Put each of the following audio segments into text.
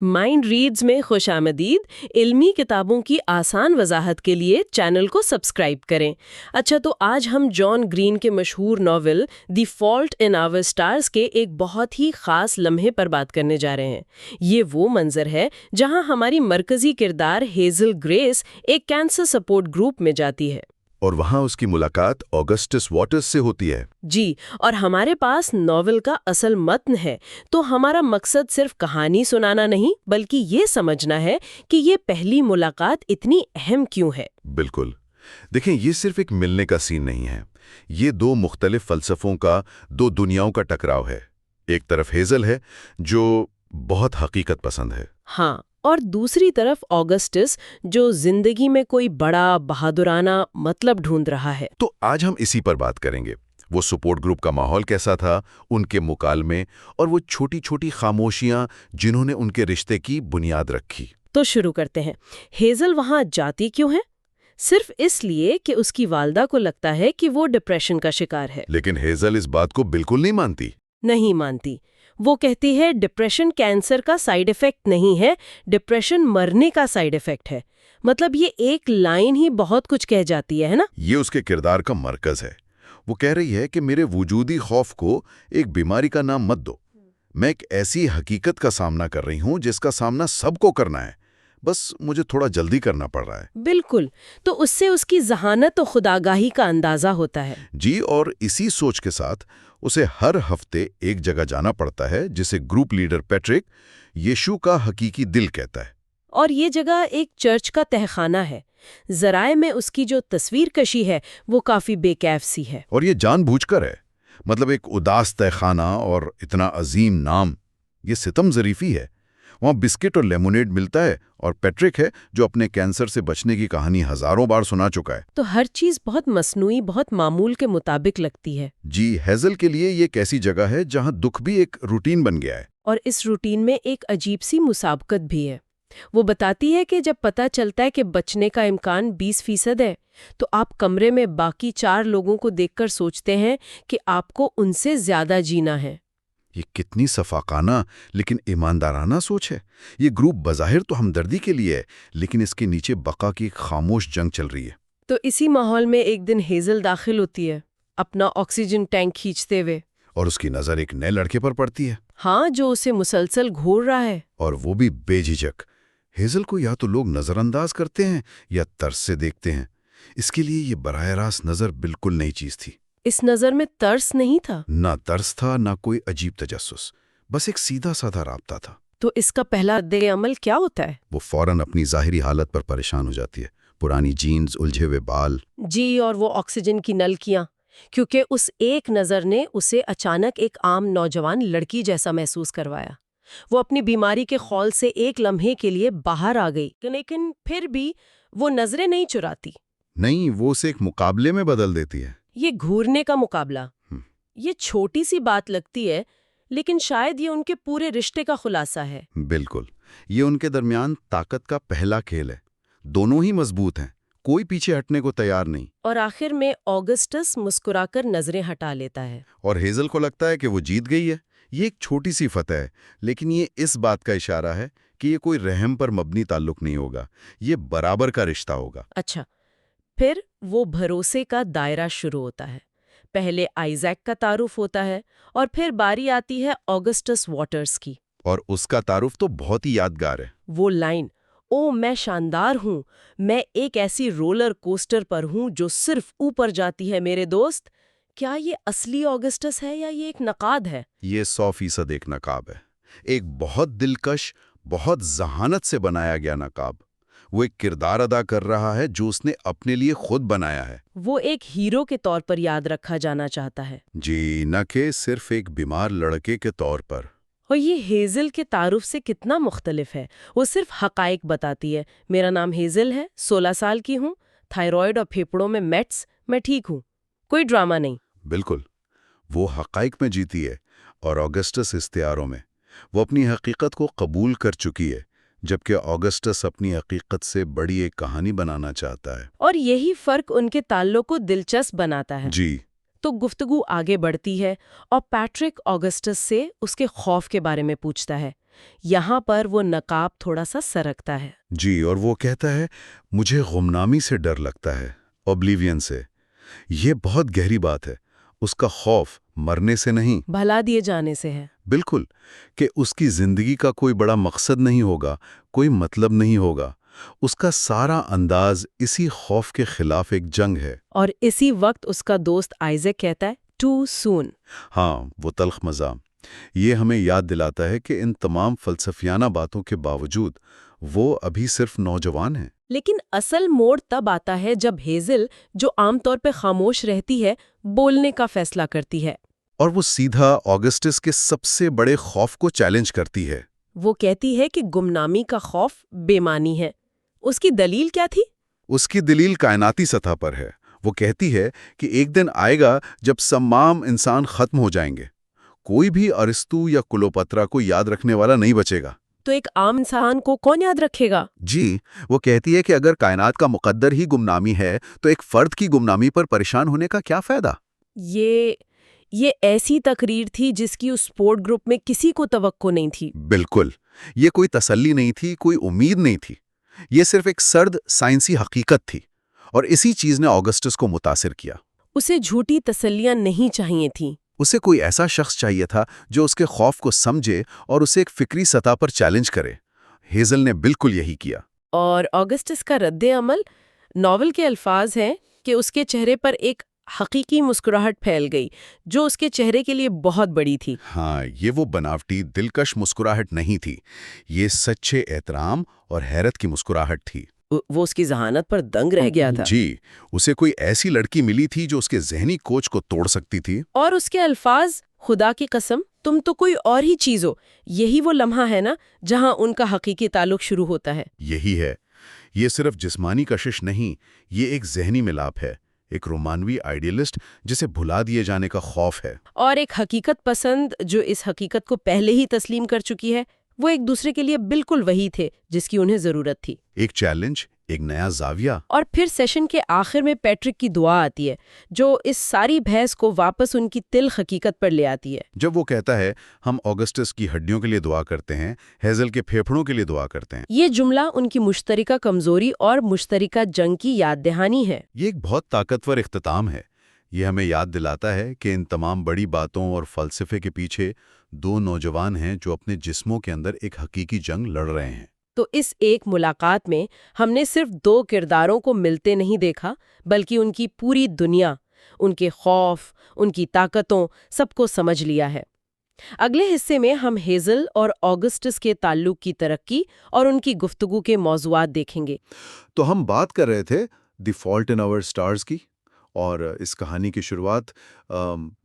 Mind reads میں خوش آمدید۔ علمی کتابوں کی آسان وضاحت کے لیے چینل کو سبسکرائب کریں۔ اچھا، تو آج ہم جان گرین کے مشہور ناول the fault in our stars کے ایک بہت ہی خاص لمحے پر بات کرنے جا رہے ہیں۔ یہ وہ منظر ہے جہاں ہماری مرکزی کردار ہیزل گریس ایک کینسر سپورٹ گروپ میں جاتی ہے، اور وہاں اس کی ملاقات آگسٹس واٹرز سے ہوتی ہے۔ جی، اور ہمارے پاس ناول کا اصل متن ہے، تو ہمارا مقصد صرف کہانی سنانا نہیں بلکہ یہ سمجھنا ہے کہ یہ پہلی ملاقات اتنی اہم کیوں ہے۔ بالکل، دیکھیں، یہ صرف ایک ملنے کا سین نہیں ہے، یہ دو مختلف فلسفوں کا، دو دنیاؤں کا ٹکراؤ ہے۔ ایک طرف ہیزل ہے جو بہت حقیقت پسند ہے، ہاں، اور دوسری طرف آگسٹس جو زندگی میں کوئی بڑا بہادرانہ مطلب ڈھونڈ رہا ہے۔ تو آج ہم اسی پر بات کریں گے۔ وہ سپورٹ گروپ کا ماحول کیسا تھا، ان کے مکالمے، اور وہ چھوٹی چھوٹی خاموشیاں جنہوں نے ان کے رشتے کی بنیاد رکھی۔ تو شروع کرتے ہیں۔ ہیزل وہاں جاتی کیوں ہے؟ صرف اس لیے کہ اس کی والدہ کو لگتا ہے کہ وہ ڈپریشن کا شکار ہے۔ لیکن ہیزل اس بات کو بالکل نہیں مانتی۔ نہیں مانتی۔ وہ کہتی ہے ڈپریشن کینسر کا سائیڈ ایفیکٹ نہیں ہے، ڈپریشن مرنے کا سائیڈ ایفیکٹ ہے۔ مطلب یہ ایک لائن ہی بہت کچھ کہہ جاتی ہے نا؟ یہ اس کے کردار کا مرکز ہے۔ وہ کہہ رہی ہے کہ میرے وجودی خوف کو ایک بیماری کا نام مت دو۔ میں ایک ایسی حقیقت کا سامنا کر رہی ہوں جس کا سامنا سب کو کرنا ہے، بس مجھے تھوڑا جلدی کرنا پڑ رہا ہے۔ بالکل، تو اس سے اس کی ذہانت و خودآگاہی کا اندازہ ہوتا ہے۔ جی، اور اسی سوچ کے ساتھ اسے ہر ہفتے ایک جگہ جانا پڑتا ہے جسے گروپ لیڈر پیٹرک یشو کا حقیقی دل کہتا ہے۔ اور یہ جگہ ایک چرچ کا تہخانہ ہے۔ ذرائع میں اس کی جو تصویر کشی ہے وہ کافی بے کیف سی ہے۔ اور یہ جان بوجھ کر ہے، مطلب ایک اداس تہخانہ اور اتنا عظیم نام، یہ ستم ظریفی ہے۔ وہاں بسکٹ اور لیمونیڈ ملتا ہے، اور پیٹرک ہے جو اپنے کینسر سے بچنے کی کہانی ہزاروں بار سنا چکا ہے۔ تو ہر چیز بہت مصنوعی، بہت معمول کے مطابق لگتی ہے۔ جی، ہیزل کے لیے یہ ایک ایسی جگہ ہے جہاں دکھ بھی ایک روٹین بن گیا ہے۔ اور اس روٹین میں ایک عجیب سی مسابقت بھی ہے۔ وہ بتاتی ہے کہ جب پتہ چلتا ہے کہ بچنے کا امکان 20% ہے تو آپ کمرے میں باقی 4 لوگوں کو دیکھ کر سوچتے ہیں کہ آپ کو ان سے زیادہ جینا ہے۔ یہ کتنی صفاقانہ لیکن ایماندارانہ سوچ ہے۔ یہ گروپ بظاہر تو ہمدردی کے لیے ہے، لیکن اس کے نیچے بقا کی ایک خاموش جنگ چل رہی ہے۔ تو اسی ماحول میں ایک دن ہیزل داخل ہوتی ہے، اپنا آکسیجن ٹینک کھینچتے ہوئے، اور اس کی نظر ایک نئے لڑکے پر پڑتی ہے۔ ہاں، جو اسے مسلسل گھور رہا ہے۔ اور وہ بھی بے جھجک۔ ہیزل کو یا تو لوگ نظر انداز کرتے ہیں یا ترس سے دیکھتے ہیں۔ اس کے لیے یہ براہ راست نظر بالکل نئی چیز تھی۔ اس نظر میں ترس نہیں تھا؟ نہ ترس تھا، نہ کوئی عجیب تجسس، بس ایک سیدھا سادہ رابطہ تھا۔ تو اس کا پہلا رد عمل کیا ہوتا ہے؟ وہ فوراً اپنی ظاہری حالت پر پریشان ہو جاتی ہے۔ پرانی جینز، الجھے ہوئے بال، جی، اور وہ آکسیجن کی نلکیاں، کیونکہ اس ایک نظر نے اسے اچانک ایک عام نوجوان لڑکی جیسا محسوس کروایا۔ وہ اپنی بیماری کے خول سے ایک لمحے کے لیے باہر آ گئی، لیکن پھر بھی وہ نظریں نہیں چراتی۔ نہیں، وہ اسے ایک مقابلے میں بدل دیتی ہے۔ یہ گھورنے کا مقابلہ، یہ چھوٹی سی بات لگتی ہے، لیکن شاید یہ ان کے پورے رشتے کا خلاصہ ہے۔ بالکل، یہ ان کے درمیان طاقت کا پہلا کھیل ہے۔ دونوں ہی مضبوط ہیں، کوئی پیچھے ہٹنے کو تیار نہیں۔ اور آخر میں آگسٹس مسکرا کر نظریں ہٹا لیتا ہے۔ اور ہیزل کو لگتا ہے کہ وہ جیت گئی ہے۔ یہ ایک چھوٹی سی فتح ہے، لیکن یہ اس بات کا اشارہ ہے کہ یہ کوئی رحم پر مبنی تعلق نہیں ہوگا، یہ برابر کا رشتہ ہوگا۔ اچھا، پھر وہ بھروسے کا دائرہ شروع ہوتا ہے۔ پہلے آئزیک کا تعارف ہوتا ہے، اور پھر باری آتی ہے آگسٹس واٹرز کی۔ اور اس کا تعارف تو بہت ہی یادگار ہے۔ وہ لائن، او میں شاندار ہوں، میں ایک ایسی رولر کوسٹر پر ہوں جو صرف اوپر جاتی ہے میرے دوست۔ کیا یہ اصلی آگسٹس ہے یا یہ ایک نقاد ہے؟ یہ 100% ایک نقاب ہے، ایک بہت دلکش، بہت ذہانت سے بنایا گیا نقاب۔ وہ ایک کردار ادا کر رہا ہے جو اس نے اپنے لیے خود بنایا ہے۔ وہ ایک ہیرو کے طور پر یاد رکھا جانا چاہتا ہے، جی، نہ کہ صرف ایک بیمار لڑکے کے طور پر۔ اور یہ ہیزل کے تعارف سے کتنا مختلف ہے۔ وہ صرف حقائق بتاتی ہے، میرا نام ہیزل ہے، 16 سال کی ہوں، تھائرائیڈ اور پھیپھڑوں میں میٹس، میں ٹھیک ہوں، کوئی ڈرامہ نہیں۔ بالکل، وہ حقائق میں جیتی ہے، اور آگسٹس استعاروں میں۔ وہ اپنی حقیقت کو قبول کر چکی ہے، جبکہ آگسٹس اپنی حقیقت سے بڑی ایک کہانی بنانا چاہتا ہے۔ اور یہی فرق ان کے تعلق کو دلچسپ بناتا ہے۔ جی، تو گفتگو آگے بڑھتی ہے، اور پیٹرک آگسٹس سے اس کے خوف کے بارے میں پوچھتا ہے۔ یہاں پر وہ نقاب تھوڑا سا سرکتا ہے۔ جی، اور وہ کہتا ہے مجھے گمنامی سے ڈر لگتا ہے، اوبلیوین سے۔ یہ بہت گہری بات ہے۔ اس کا خوف مرنے سے نہیں، بھلا دیے جانے سے ہے۔ بالکل، کہ اس کی زندگی کا کوئی بڑا مقصد نہیں ہوگا، کوئی مطلب نہیں ہوگا۔ اس کا سارا انداز اسی خوف کے خلاف ایک جنگ ہے۔ اور اسی وقت اس کا دوست آئزیک کہتا ہے ٹو سون۔ ہاں، وہ تلخ مزاح۔ یہ ہمیں یاد دلاتا ہے کہ ان تمام فلسفیانہ باتوں کے باوجود وہ ابھی صرف نوجوان ہیں۔ لیکن اصل موڑ تب آتا ہے جب ہیزل، جو عام طور پہ خاموش رہتی ہے، بولنے کا فیصلہ کرتی ہے۔ اور وہ سیدھا آگسٹس کے سب سے بڑے خوف کو چیلنج کرتی ہے۔ وہ کہتی ہے کہ گمنامی کا خوف بے معنی ہے۔ اس کی دلیل کیا تھی؟ اس کی دلیل کائناتی سطح پر ہے۔ وہ کہتی ہے کہ ایک دن آئے گا جب تمام انسان ختم ہو جائیں گے، کوئی بھی ارسطو یا کلوپترا کو یاد رکھنے والا نہیں بچے گا۔ تو ایک عام انسان کو کون یاد رکھے گا؟ جی، وہ کہتی ہے کہ اگر کائنات کا مقدر ہی گمنامی ہے تو ایک فرد کی گمنامی پر پریشان ہونے کا کیا فائدہ؟ یہ ایسی تقریر تھی جس کی اس سپورٹ گروپ میں کسی کو توقع نہیں تھی۔ بالکل، یہ کوئی تسلی نہیں تھی، کوئی امید نہیں تھی۔ یہ صرف ایک سرد سائنسی حقیقت تھی، اور اسی چیز نے آگسٹس کو متاثر کیا۔ اسے جھوٹی تسلیاں نہیں چاہیے تھیں۔ اسے کوئی ایسا شخص چاہیے تھا جو اس کے خوف کو سمجھے اور اسے ایک فکری سطح پر چیلنج کرے۔ ہیزل نے بالکل یہی کیا۔ اور آگسٹس کا رد عمل ناول کے الفاظ ہیں کہ اس کے چہرے پر ایک حقیقی مسکراہٹ پھیل گئی جو اس کے چہرے کے لیے بہت بڑی تھی۔ ہاں، یہ وہ بناوٹی دلکش مسکراہٹ نہیں تھی، یہ سچے احترام اور حیرت کی مسکراہٹ تھی۔ وہ اس کی ذہانت پر دنگ رہ گیا تھا۔ جی، اسے کوئی ایسی لڑکی ملی تھی جو اس کے ذہنی کوچ کو توڑ سکتی تھی۔ اور اس کے الفاظ، خدا کی قسم تم تو کوئی اور ہی چیز ہو، یہی وہ لمحہ ہے نا جہاں ان کا حقیقی تعلق شروع ہوتا ہے۔ یہی ہے، یہ صرف جسمانی کشش نہیں، یہ ایک ذہنی ملاپ ہے، ایک رومانوی آئیڈیلسٹ جسے بھلا دیے جانے کا خوف ہے، اور ایک حقیقت پسند جو اس حقیقت کو پہلے ہی تسلیم کر چکی ہے۔ وہ ایک دوسرے کے لیے بالکل وہی تھے جس کی انہیں ضرورت تھی۔ ایک چیلنج، ایک نیا زاویہ۔ اور پھر سیشن کے آخر میں پیٹرک کی دعا آتی ہے جو اس ساری بحث کو واپس ان کی تلخ حقیقت پر لے آتی ہے۔ جب وہ کہتا ہے ہم آگسٹس کی ہڈیوں کے لیے دعا کرتے ہیں، ہیزل کے پھیپھڑوں کے لیے دعا کرتے ہیں۔ یہ جملہ ان کی مشترکہ کمزوری اور مشترکہ جنگ کی یاد دہانی ہے۔ یہ ایک بہت طاقتور اختتام ہے۔ یہ ہمیں یاد دلاتا ہے کہ ان تمام بڑی باتوں اور فلسفے کے پیچھے دو نوجوان ہیں جو اپنے جسموں کے اندر ایک حقیقی جنگ لڑ رہے ہیں۔ تو اس ایک ملاقات میں ہم نے صرف دو کرداروں کو ملتے نہیں دیکھا، بلکہ ان کی پوری دنیا، ان کے خوف، ان کی طاقتوں، سب کو سمجھ لیا ہے۔ اگلے حصے میں ہم ہیزل اور آگسٹس کے تعلق کی ترقی اور ان کی گفتگو کے موضوعات دیکھیں گے۔ تو ہم بات کر رہے تھے دی فالٹ ان آور اسٹارز کی، اور اس کہانی کی شروعات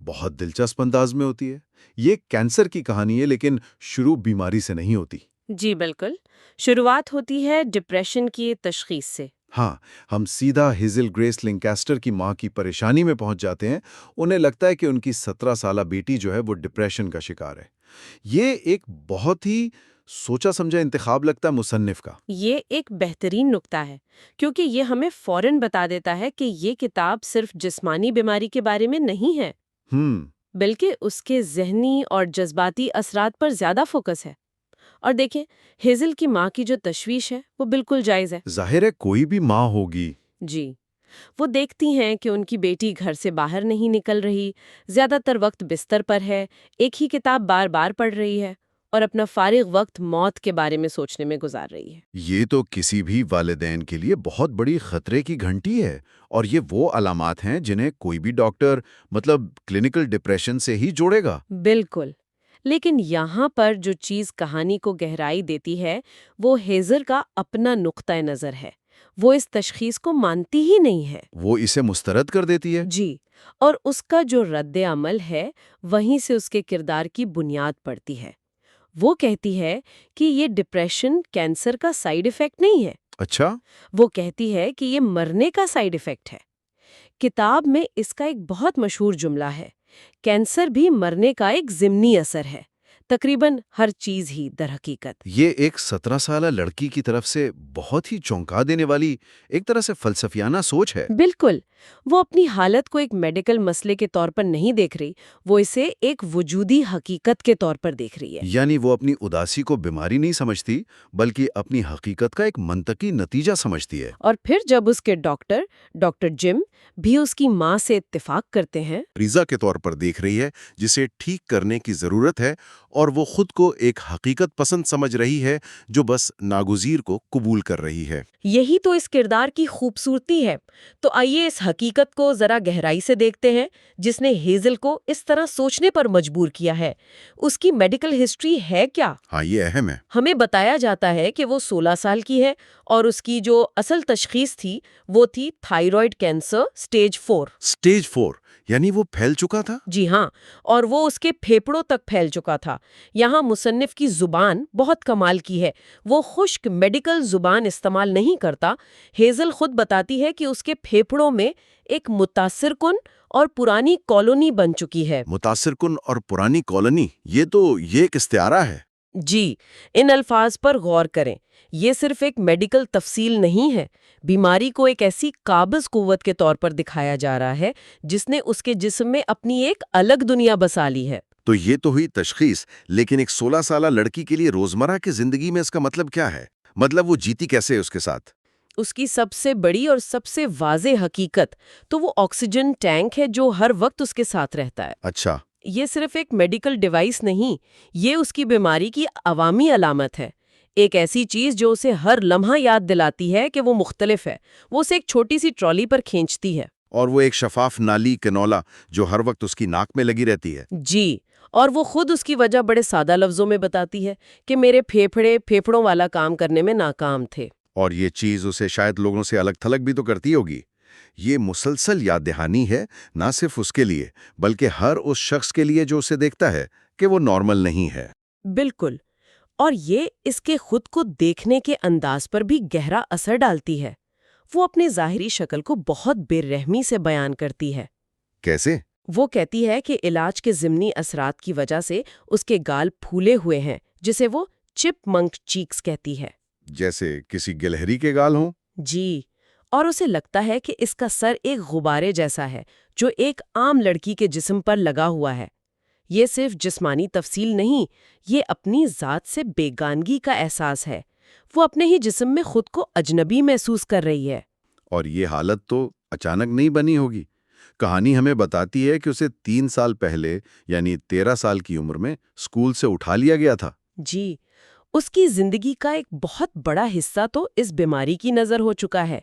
بہت دلچسپ انداز میں ہوتی ہے۔ یہ کینسر کی کہانی ہے، لیکن شروع بیماری سے نہیں ہوتی۔ جی بالکل، شروعات ہوتی ہے ڈپریشن کی تشخیص سے۔ ہاں، ہم سیدھا ہیزل گریس لینکاسٹر کی ماں کی پریشانی میں پہنچ جاتے ہیں۔ انہیں لگتا ہے کہ ان کی 17 سالہ بیٹی جو ہے وہ ڈپریشن کا شکار ہے۔ یہ ایک بہت ہی سوچا سمجھا انتخاب لگتا ہے مصنف کا۔ یہ ایک بہترین نکتہ ہے کیونکہ یہ ہمیں فوراً بتا دیتا ہے کہ یہ کتاب صرف جسمانی بیماری کے بارے میں نہیں ہے، بلکہ اس کے ذہنی اور جذباتی اثرات پر زیادہ فوکس ہے۔ اور دیکھیں، ہیزل کی ماں کی جو تشویش ہے وہ بالکل جائز ہے۔ ظاہر ہے کوئی بھی ماں ہوگی۔ جی، وہ دیکھتی ہیں کہ ان کی بیٹی گھر سے باہر نہیں نکل رہی، زیادہ تر وقت بستر پر ہے، ایک ہی کتاب بار بار پڑھ رہی ہے اور اپنا فارغ وقت موت کے بارے میں سوچنے میں گزار رہی ہے۔ یہ تو کسی بھی والدین کے لیے بہت بڑی خطرے کی گھنٹی ہے، اور یہ وہ علامات ہیں جنہیں کوئی بھی ڈاکٹر کلینکل ڈپریشن سے ہی جوڑے گا۔ بالکل، لیکن یہاں پر جو چیز کہانی کو گہرائی دیتی ہے وہ ہیزل کا اپنا نقطہ نظر ہے۔ وہ اس تشخیص کو مانتی ہی نہیں ہے، وہ اسے مسترد کر دیتی ہے۔ جی، اور اس کا جو رد عمل ہے وہیں سے اس کے کردار کی بنیاد پڑتی ہے۔ وہ کہتی ہے کہ یہ ڈپریشن کینسر کا سائیڈ ایفیکٹ نہیں ہے۔ اچھا؟ وہ کہتی ہے کہ یہ مرنے کا سائیڈ ایفیکٹ ہے۔ کتاب میں اس کا ایک بہت مشہور جملہ ہے، کینسر بھی مرنے کا ایک ضمنی اثر ہے، تقریباً ہر چیز ہی در حقیقت۔ یہ ایک 17 سالہ لڑکی کی طرف سے بہت ہی چونکا دینے والی ایک طرح سے فلسفیانہ سوچ ہے۔ بالکل، وہ اپنی حالت کو ایک میڈیکل مسئلے کے طور پر نہیں دیکھ رہی، وہ اسے ایک وجودی حقیقت کے طور پر دیکھ رہی ہے۔ یعنی وہ اپنی اداسی کو بیماری نہیں سمجھتی بلکہ اپنی حقیقت کا ایک منطقی نتیجہ سمجھتی ہے۔ اور پھر جب اس کے ڈاکٹر جم بھی اس کی ماں سے اتفاق کرتے ہیں، ریزا کے طور پر دیکھ رہی ہے جسے ٹھیک کرنے کی ضرورت ہے، اور وہ خود کو ایک حقیقت پسند سمجھ رہی ہے جو بس ناگزیر کو قبول کر رہی ہے۔ یہی تو اس کردار کی خوبصورتی ہے۔ تو آئیے اس حقیقت کو ذرا گہرائی سے دیکھتے ہیں جس نے ہیزل کو اس طرح سوچنے پر مجبور کیا ہے۔ اس کی میڈیکل ہسٹری ہے کیا؟ ہاں، یہ اہم ہے۔ ہمیں بتایا جاتا ہے کہ وہ 16 سال کی ہے اور اس کی جو اصل تشخیص تھی وہ تھی تھائرائیڈ کینسر سٹیج 4۔ سٹیج 4 یعنی وہ پھیل چکا تھا؟ جی ہاں، اور وہ اس کے پھیپھڑوں تک پھیل چکا تھا۔ یہاں مصنف کی زبان بہت کمال کی ہے، وہ خشک میڈیکل زبان استعمال نہیں کرتا۔ ہیزل خود بتاتی ہے کہ اس کے پھیپھڑوں میں ایک متاثر کن اور پرانی کالونی بن چکی ہے۔ متاثر کن اور پرانی کالونی، یہ ایک استعارہ ہے۔ جی، ان الفاظ پر غور کریں۔ یہ صرف ایک میڈیکل تفصیل نہیں ہے، بیماری کو ایک ایسی قابض قوت کے طور پر دکھایا جا رہا ہے جس نے اس کے جسم میں اپنی ایک الگ دنیا بسا لی ہے۔ تو یہ تو ہوئی تشخیص، لیکن ایک 16 سالہ لڑکی کے لیے روزمرہ کی زندگی میں اس کا مطلب کیا ہے؟ مطلب وہ جیتی کیسے ہے اس کے ساتھ؟ اس کی سب سے بڑی اور سب سے واضح حقیقت تو وہ آکسیجن ٹینک ہے جو ہر وقت اس کے ساتھ رہتا ہے۔ اچھا، یہ صرف ایک میڈیکل ڈیوائس نہیں، یہ اس کی بیماری کی عوامی علامت ہے، ایک ایسی چیز جو اسے ہر لمحہ یاد دلاتی ہے کہ وہ مختلف ہے۔ وہ اسے ایک چھوٹی سی ٹرالی پر کھینچتی ہے۔ اور وہ ایک شفاف نالی کنولا جو ہر وقت اس کی ناک میں لگی رہتی ہے۔ جی، اور وہ خود اس کی وجہ بڑے سادہ لفظوں میں بتاتی ہے کہ میرے پھیپھڑوں والا کام کرنے میں ناکام تھے۔ اور یہ چیز اسے شاید لوگوں سے الگ تھلگ بھی تو کرتی ہوگی۔ یہ مسلسل یاد دہانی ہے، نہ صرف اس کے لیے بلکہ ہر اس شخص کے لیے جو اسے دیکھتا ہے کہ وہ نارمل نہیں ہے۔ بالکل، اور یہ اس کے خود کو دیکھنے کے انداز پر بھی گہرا اثر ڈالتی ہے۔ وہ اپنی ظاہری شکل کو بہت بے رحمی سے بیان کرتی ہے۔ کیسے؟ وہ کہتی ہے کہ علاج کے ضمنی اثرات کی وجہ سے اس کے گال پھولے ہوئے ہیں، جسے وہ چپ منک چیکس کہتی ہے۔ جیسے کسی گلہری کے گال ہوں؟ جی، اور اسے لگتا ہے کہ اس کا سر ایک غبارے جیسا ہے جو ایک عام لڑکی کے جسم پر لگا ہوا ہے۔ یہ صرف جسمانی تفصیل نہیں، یہ اپنی ذات سے بیگانگی کا احساس ہے۔ وہ اپنے ہی جسم میں خود کو اجنبی محسوس کر رہی ہے۔ اور یہ حالت تو اچانک نہیں بنی ہوگی۔ کہانی ہمیں بتاتی ہے کہ اسے 3 سال پہلے یعنی 13 سال کی عمر میں اسکول سے اٹھا لیا گیا تھا۔ جی، اس کی زندگی کا ایک بہت بڑا حصہ تو اس بیماری کی نظر ہو چکا ہے،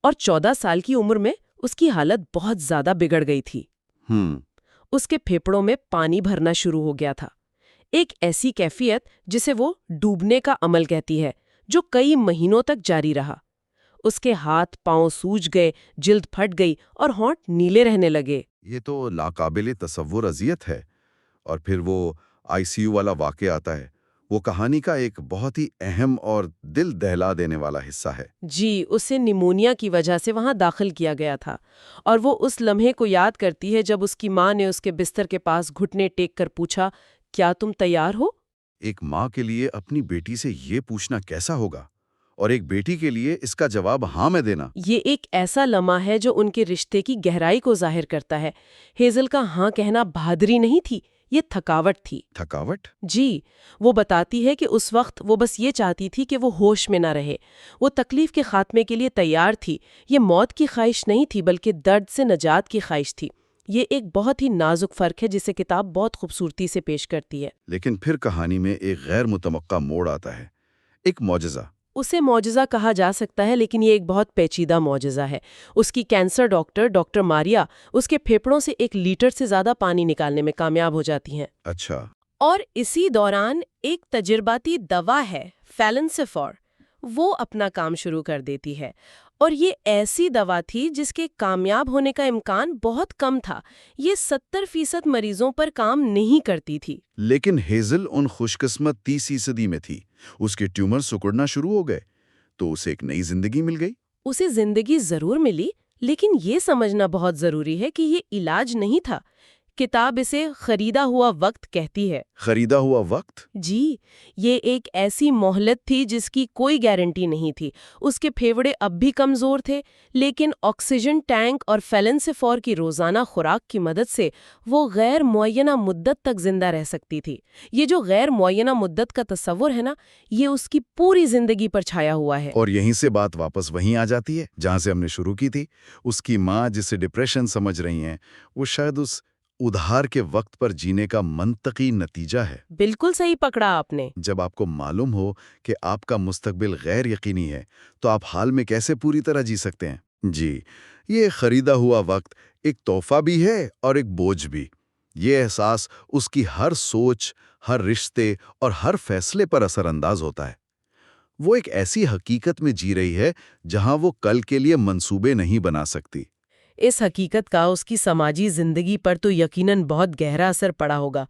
اور 14 سال کی عمر میں اس کی حالت بہت زیادہ بگڑ گئی تھی۔ اس کے پھیپھڑوں میں پانی بھرنا شروع ہو گیا تھا، ایک ایسی کیفیت جسے وہ ڈوبنے کا عمل کہتی ہے، جو کئی مہینوں تک جاری رہا۔ اس کے ہاتھ پاؤں سوج گئے، جلد پھٹ گئی اور ہونٹ نیلے رہنے لگے۔ یہ تو ناقابل تصور اذیت ہے۔ اور پھر وہ ICU والا واقعہ آتا ہے۔ وہ کہانی کا ایک بہت ہی اہم اور دل دہلا دینے والا حصہ ہے۔ جی، اسے نیمونیا کی وجہ سے وہاں داخل کیا گیا تھا، اور وہ اس لمحے کو یاد کرتی ہے جب اس کی ماں نے اس کے بستر کے پاس گھٹنے ٹیک کر پوچھا، کیا تم تیار ہو؟ ایک ماں کے لیے اپنی بیٹی سے یہ پوچھنا کیسا ہوگا، اور ایک بیٹی کے لیے اس کا جواب ہاں میں دینا۔ یہ ایک ایسا لمحہ ہے جو ان کے رشتے کی گہرائی کو ظاہر کرتا ہے۔ ہیزل کا ہاں کہنا بہادری نہیں تھی، یہ تھکاوٹ تھی۔ تھکاوٹ؟ جی، وہ بتاتی ہے کہ اس وقت وہ بس یہ چاہتی تھی کہ وہ ہوش میں نہ رہے۔ وہ تکلیف کے خاتمے کے لیے تیار تھی۔ یہ موت کی خواہش نہیں تھی بلکہ درد سے نجات کی خواہش تھی۔ یہ ایک بہت ہی نازک فرق ہے جسے کتاب بہت خوبصورتی سے پیش کرتی ہے۔ لیکن پھر کہانی میں ایک غیر متوقع موڑ آتا ہے، ایک معجزہ۔ اسے معجزہ کہا جا سکتا ہے، لیکن یہ ایک بہت پیچیدہ معجزہ ہے۔ اس کی کینسر ڈاکٹر ماریا اس کے پھیپھڑوں سے 1 لیٹر سے زیادہ پانی نکالنے میں کامیاب ہو جاتی ہیں۔ اچھا۔ اور اسی دوران ایک تجرباتی دوا ہے فیلنسفور، وہ اپنا کام شروع کر دیتی ہے، اور یہ ایسی دوا تھی جس کے کامیاب ہونے کا امکان بہت کم تھا۔ یہ 70% مریضوں پر کام نہیں کرتی تھی۔ لیکن ہیزل ان خوش قسمت 30% میں تھی۔ اس کے ٹیومر سکڑنا شروع ہو گئے تو اسے ایک نئی زندگی مل گئی۔ اسے زندگی ضرور ملی، لیکن یہ سمجھنا بہت ضروری ہے کہ یہ علاج نہیں تھا، کتاب اسے خریدا ہوا وقت کہتی ہے۔ خریدا ہوا وقت؟ جی، یہ ایک ایسی مہلت تھی جس کی کوئی گارنٹی نہیں تھی۔ اس کے پھیوڑے اب بھی کمزور تھے، لیکن آکسیجن ٹینک اور فیلنسفور کی روزانہ خوراک کی مدد سے وہ غیر معینہ مدت تک زندہ رہ سکتی تھی۔ یہ جو غیر معینہ مدت کا تصور ہے نا، یہ اس کی پوری زندگی پر چھایا ہوا ہے۔ اور یہیں سے بات واپس وہیں آ جاتی ہے جہاں سے ہم نے شروع کی تھی۔ اس کی ماں جسے ڈپریشن سمجھ رہی ہیں، وہ شاید اس ادھار کے وقت پر جینے کا منطقی نتیجہ ہے۔ بالکل صحیح پکڑا آپ نے۔ جب آپ کو معلوم ہو کہ آپ کا مستقبل غیر یقینی ہے تو آپ حال میں کیسے پوری طرح جی سکتے ہیں؟ جی، یہ خریدا ہوا وقت ایک تحفہ بھی ہے اور ایک بوجھ بھی۔ یہ احساس اس کی ہر سوچ، ہر رشتے اور ہر فیصلے پر اثر انداز ہوتا ہے۔ وہ ایک ایسی حقیقت میں جی رہی ہے جہاں وہ کل کے لیے منصوبے نہیں بنا سکتی۔ اس حقیقت کا اس کی سماجی زندگی پر تو یقیناً بہت گہرا اثر پڑا ہوگا۔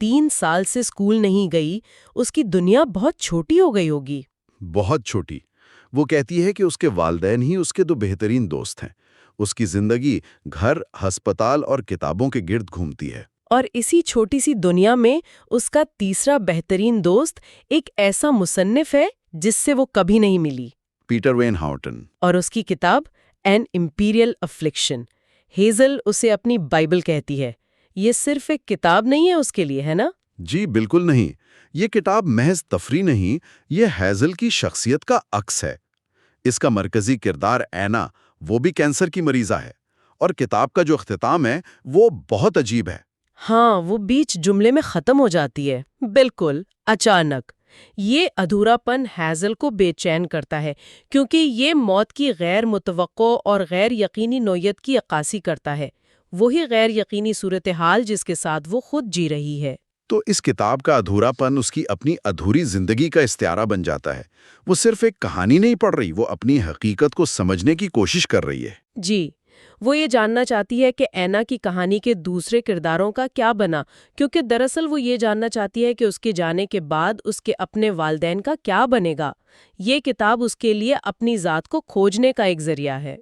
3 سال سے اسکول نہیں گئی، اس کی دنیا بہت چھوٹی ہو گئی ہوگی۔ بہت چھوٹی۔ وہ کہتی ہے کہ اس کے والدین ہی اس کے 2 بہترین دوست ہیں۔ اس کی زندگی گھر، ہسپتال اور کتابوں کے گرد گھومتی ہے۔ اور اسی چھوٹی سی دنیا میں اس کا تیسرا بہترین دوست ایک ایسا مصنف ہے جس سے وہ کبھی نہیں ملی، پیٹر وین ہاؤٹن۔ اور اس کی کتاب این امپیریل افلکشن۔ ہیزل اسے اپنی بائبل کہتی ہے۔ یہ صرف ایک کتاب نہیں ہے اس کے لیے، ہے نا؟ جی بالکل نہیں۔ یہ کتاب محض تفریح نہیں، یہ ہیزل کی شخصیت کا عکس ہے۔ اس کا مرکزی کردار اینا، وہ بھی کینسر کی مریضہ ہے، اور کتاب کا جو اختتام ہے وہ بہت عجیب ہے۔ ہاں، وہ بیچ جملے میں ختم ہو جاتی ہے، بالکل اچانک۔ یہ ادھورا پن ہیزل کو بے چین کرتا ہے، کیونکہ یہ موت کی غیر متوقع اور غیر یقینی نوعیت کی عکاسی کرتا ہے، وہی غیر یقینی صورتحال جس کے ساتھ وہ خود جی رہی ہے۔ تو اس کتاب کا ادھورا پن اس کی اپنی ادھوری زندگی کا استعارہ بن جاتا ہے۔ وہ صرف ایک کہانی نہیں پڑھ رہی، وہ اپنی حقیقت کو سمجھنے کی کوشش کر رہی ہے۔ جی، وہ یہ جاننا چاہتی ہے کہ اینا کی کہانی کے دوسرے کرداروں کا کیا بنا، کیونکہ دراصل وہ یہ جاننا چاہتی ہے کہ اس کے جانے کے بعد اس کے اپنے والدین کا کیا بنے گا۔ یہ کتاب اس کے لیے اپنی ذات کو کھوجنے کا ایک ذریعہ ہے۔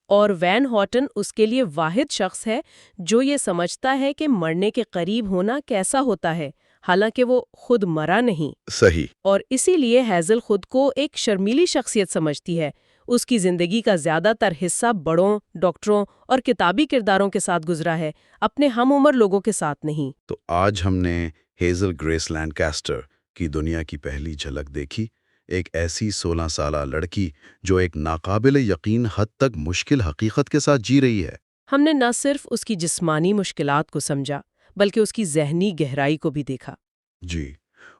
اور وین ہاٹن اس کے لیے واحد شخص ہے جو یہ سمجھتا ہے کہ مرنے کے قریب ہونا کیسا ہوتا ہے، حالانکہ وہ خود مرا نہیں۔ صحیح۔ اور اسی لیے ہیزل خود کو ایک شرمیلی شخصیت سمجھتی ہے۔ اس کی زندگی کا زیادہ تر حصہ بڑوں، ڈاکٹروں اور کتابی کرداروں کے ساتھ گزرا ہے، اپنے ہم عمر لوگوں کے ساتھ نہیں۔ تو آج ہم نے ہیزل گریس لینکاسٹر کی دنیا کی پہلی جھلک دیکھی، ایک ایسی 16 سالہ لڑکی جو ایک ناقابل یقین حد تک مشکل حقیقت کے ساتھ جی رہی ہے۔ ہم نے نہ صرف اس کی جسمانی مشکلات کو سمجھا، بلکہ اس کی ذہنی گہرائی کو بھی دیکھا۔ جی،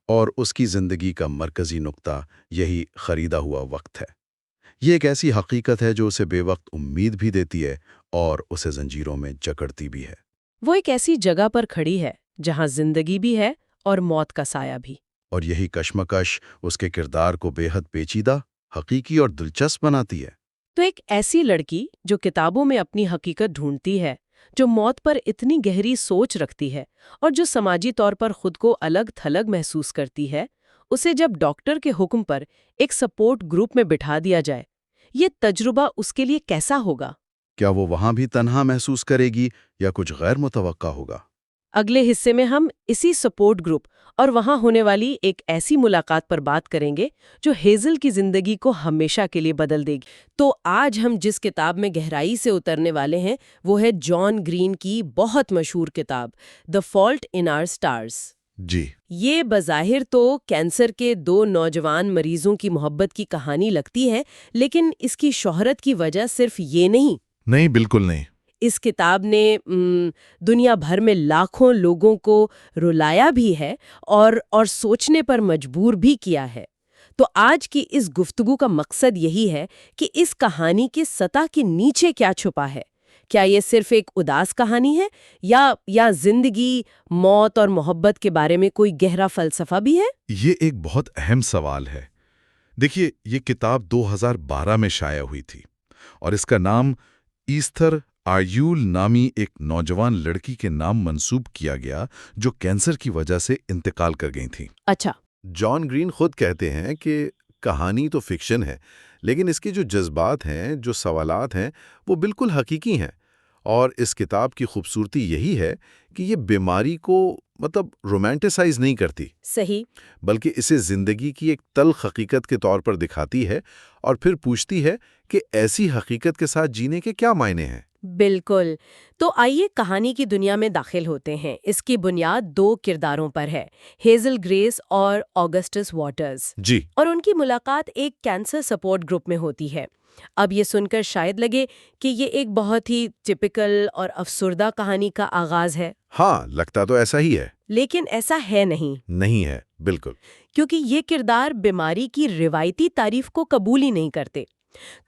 اور اس کی زندگی کا مرکزی نقطہ یہی خریدا ہوا وقت ہے۔ یہ ایک ایسی حقیقت ہے جو اسے بے وقت امید بھی دیتی ہے اور اسے زنجیروں میں جکڑتی بھی ہے۔ وہ ایک ایسی جگہ پر کھڑی ہے جہاں زندگی بھی ہے اور موت کا سایہ بھی۔ اور یہی کشمکش اس کے کردار کو بے حد پیچیدہ، حقیقی اور دلچسپ بناتی ہے۔ تو ایک ایسی لڑکی جو کتابوں میں اپنی حقیقت ڈھونڈتی ہے، جو موت پر اتنی گہری سوچ رکھتی ہے اور جو سماجی طور پر خود کو الگ تھلگ محسوس کرتی ہے، اسے جب ڈاکٹر کے حکم پر ایک سپورٹ گروپ میں بٹھا دیا جائے، یہ تجربہ اس کے لیے کیسا ہوگا؟ کیا وہ وہاں بھی تنہا محسوس کرے گی یا کچھ غیر متوقع ہوگا؟ اگلے حصے میں ہم اسی سپورٹ گروپ اور وہاں ہونے والی ایک ایسی ملاقات پر بات کریں گے جو ہیزل کی زندگی کو ہمیشہ کے لیے بدل دے گی۔ تو آج ہم جس کتاب میں گہرائی سے اترنے والے ہیں وہ ہے جان گرین کی بہت مشہور کتاب دی فالٹ ان آور اسٹارز۔ جی، یہ بظاہر تو کینسر کے 2 نوجوان مریضوں کی محبت کی کہانی لگتی ہے، لیکن اس کی شہرت کی وجہ صرف یہ نہیں، بالکل نہیں۔ اس کتاب نے دنیا بھر میں لاکھوں لوگوں کو رلایا بھی ہے اور سوچنے پر مجبور بھی کیا ہے۔ تو آج کی اس گفتگو کا مقصد یہی ہے کہ اس کہانی کی سطح کے نیچے کیا چھپا ہے۔ کیا یہ صرف ایک اداس کہانی ہے یا زندگی، موت اور محبت کے بارے میں کوئی گہرا فلسفہ بھی ہے؟ یہ ایک بہت اہم سوال ہے۔ دیکھیے، یہ کتاب 2012 میں شائع ہوئی تھی اور اس کا نام ایستھر آیول نامی ایک نوجوان لڑکی کے نام منسوب کیا گیا جو کینسر کی وجہ سے انتقال کر گئی تھی۔ اچھا۔ جان گرین خود کہتے ہیں کہ کہانی تو فکشن ہے، لیکن اس کے جو جذبات ہیں، جو سوالات ہیں، وہ بالکل حقیقی ہیں، اور اس کتاب کی خوبصورتی یہی ہے کہ یہ بیماری کو رومانٹیسائز نہیں کرتی، صحیح۔ بلکہ اسے زندگی کی ایک تلخ حقیقت کے طور پر دکھاتی ہے اور پھر پوچھتی ہے کہ ایسی حقیقت کے ساتھ جینے کے کیا معنی ہیں۔ بالکل۔ تو آئیے کہانی کی دنیا میں داخل ہوتے ہیں۔ اس کی بنیاد 2 کرداروں پر ہے، ہیزل گریس اور آگسٹس واٹرز، جی، اور ان کی ملاقات ایک کینسر سپورٹ گروپ میں ہوتی ہے۔ اب یہ سن کر شاید لگے کہ یہ ایک بہت ہی ٹپیکل اور افسردہ کہانی کا آغاز ہے، ہاں، لگتا تو ایسا ہی ہے۔ لیکن ایسا ہے نہیں ہے، بالکل۔ کیونکہ یہ کردار بیماری کی روایتی تعریف کو قبول ہی نہیں کرتے۔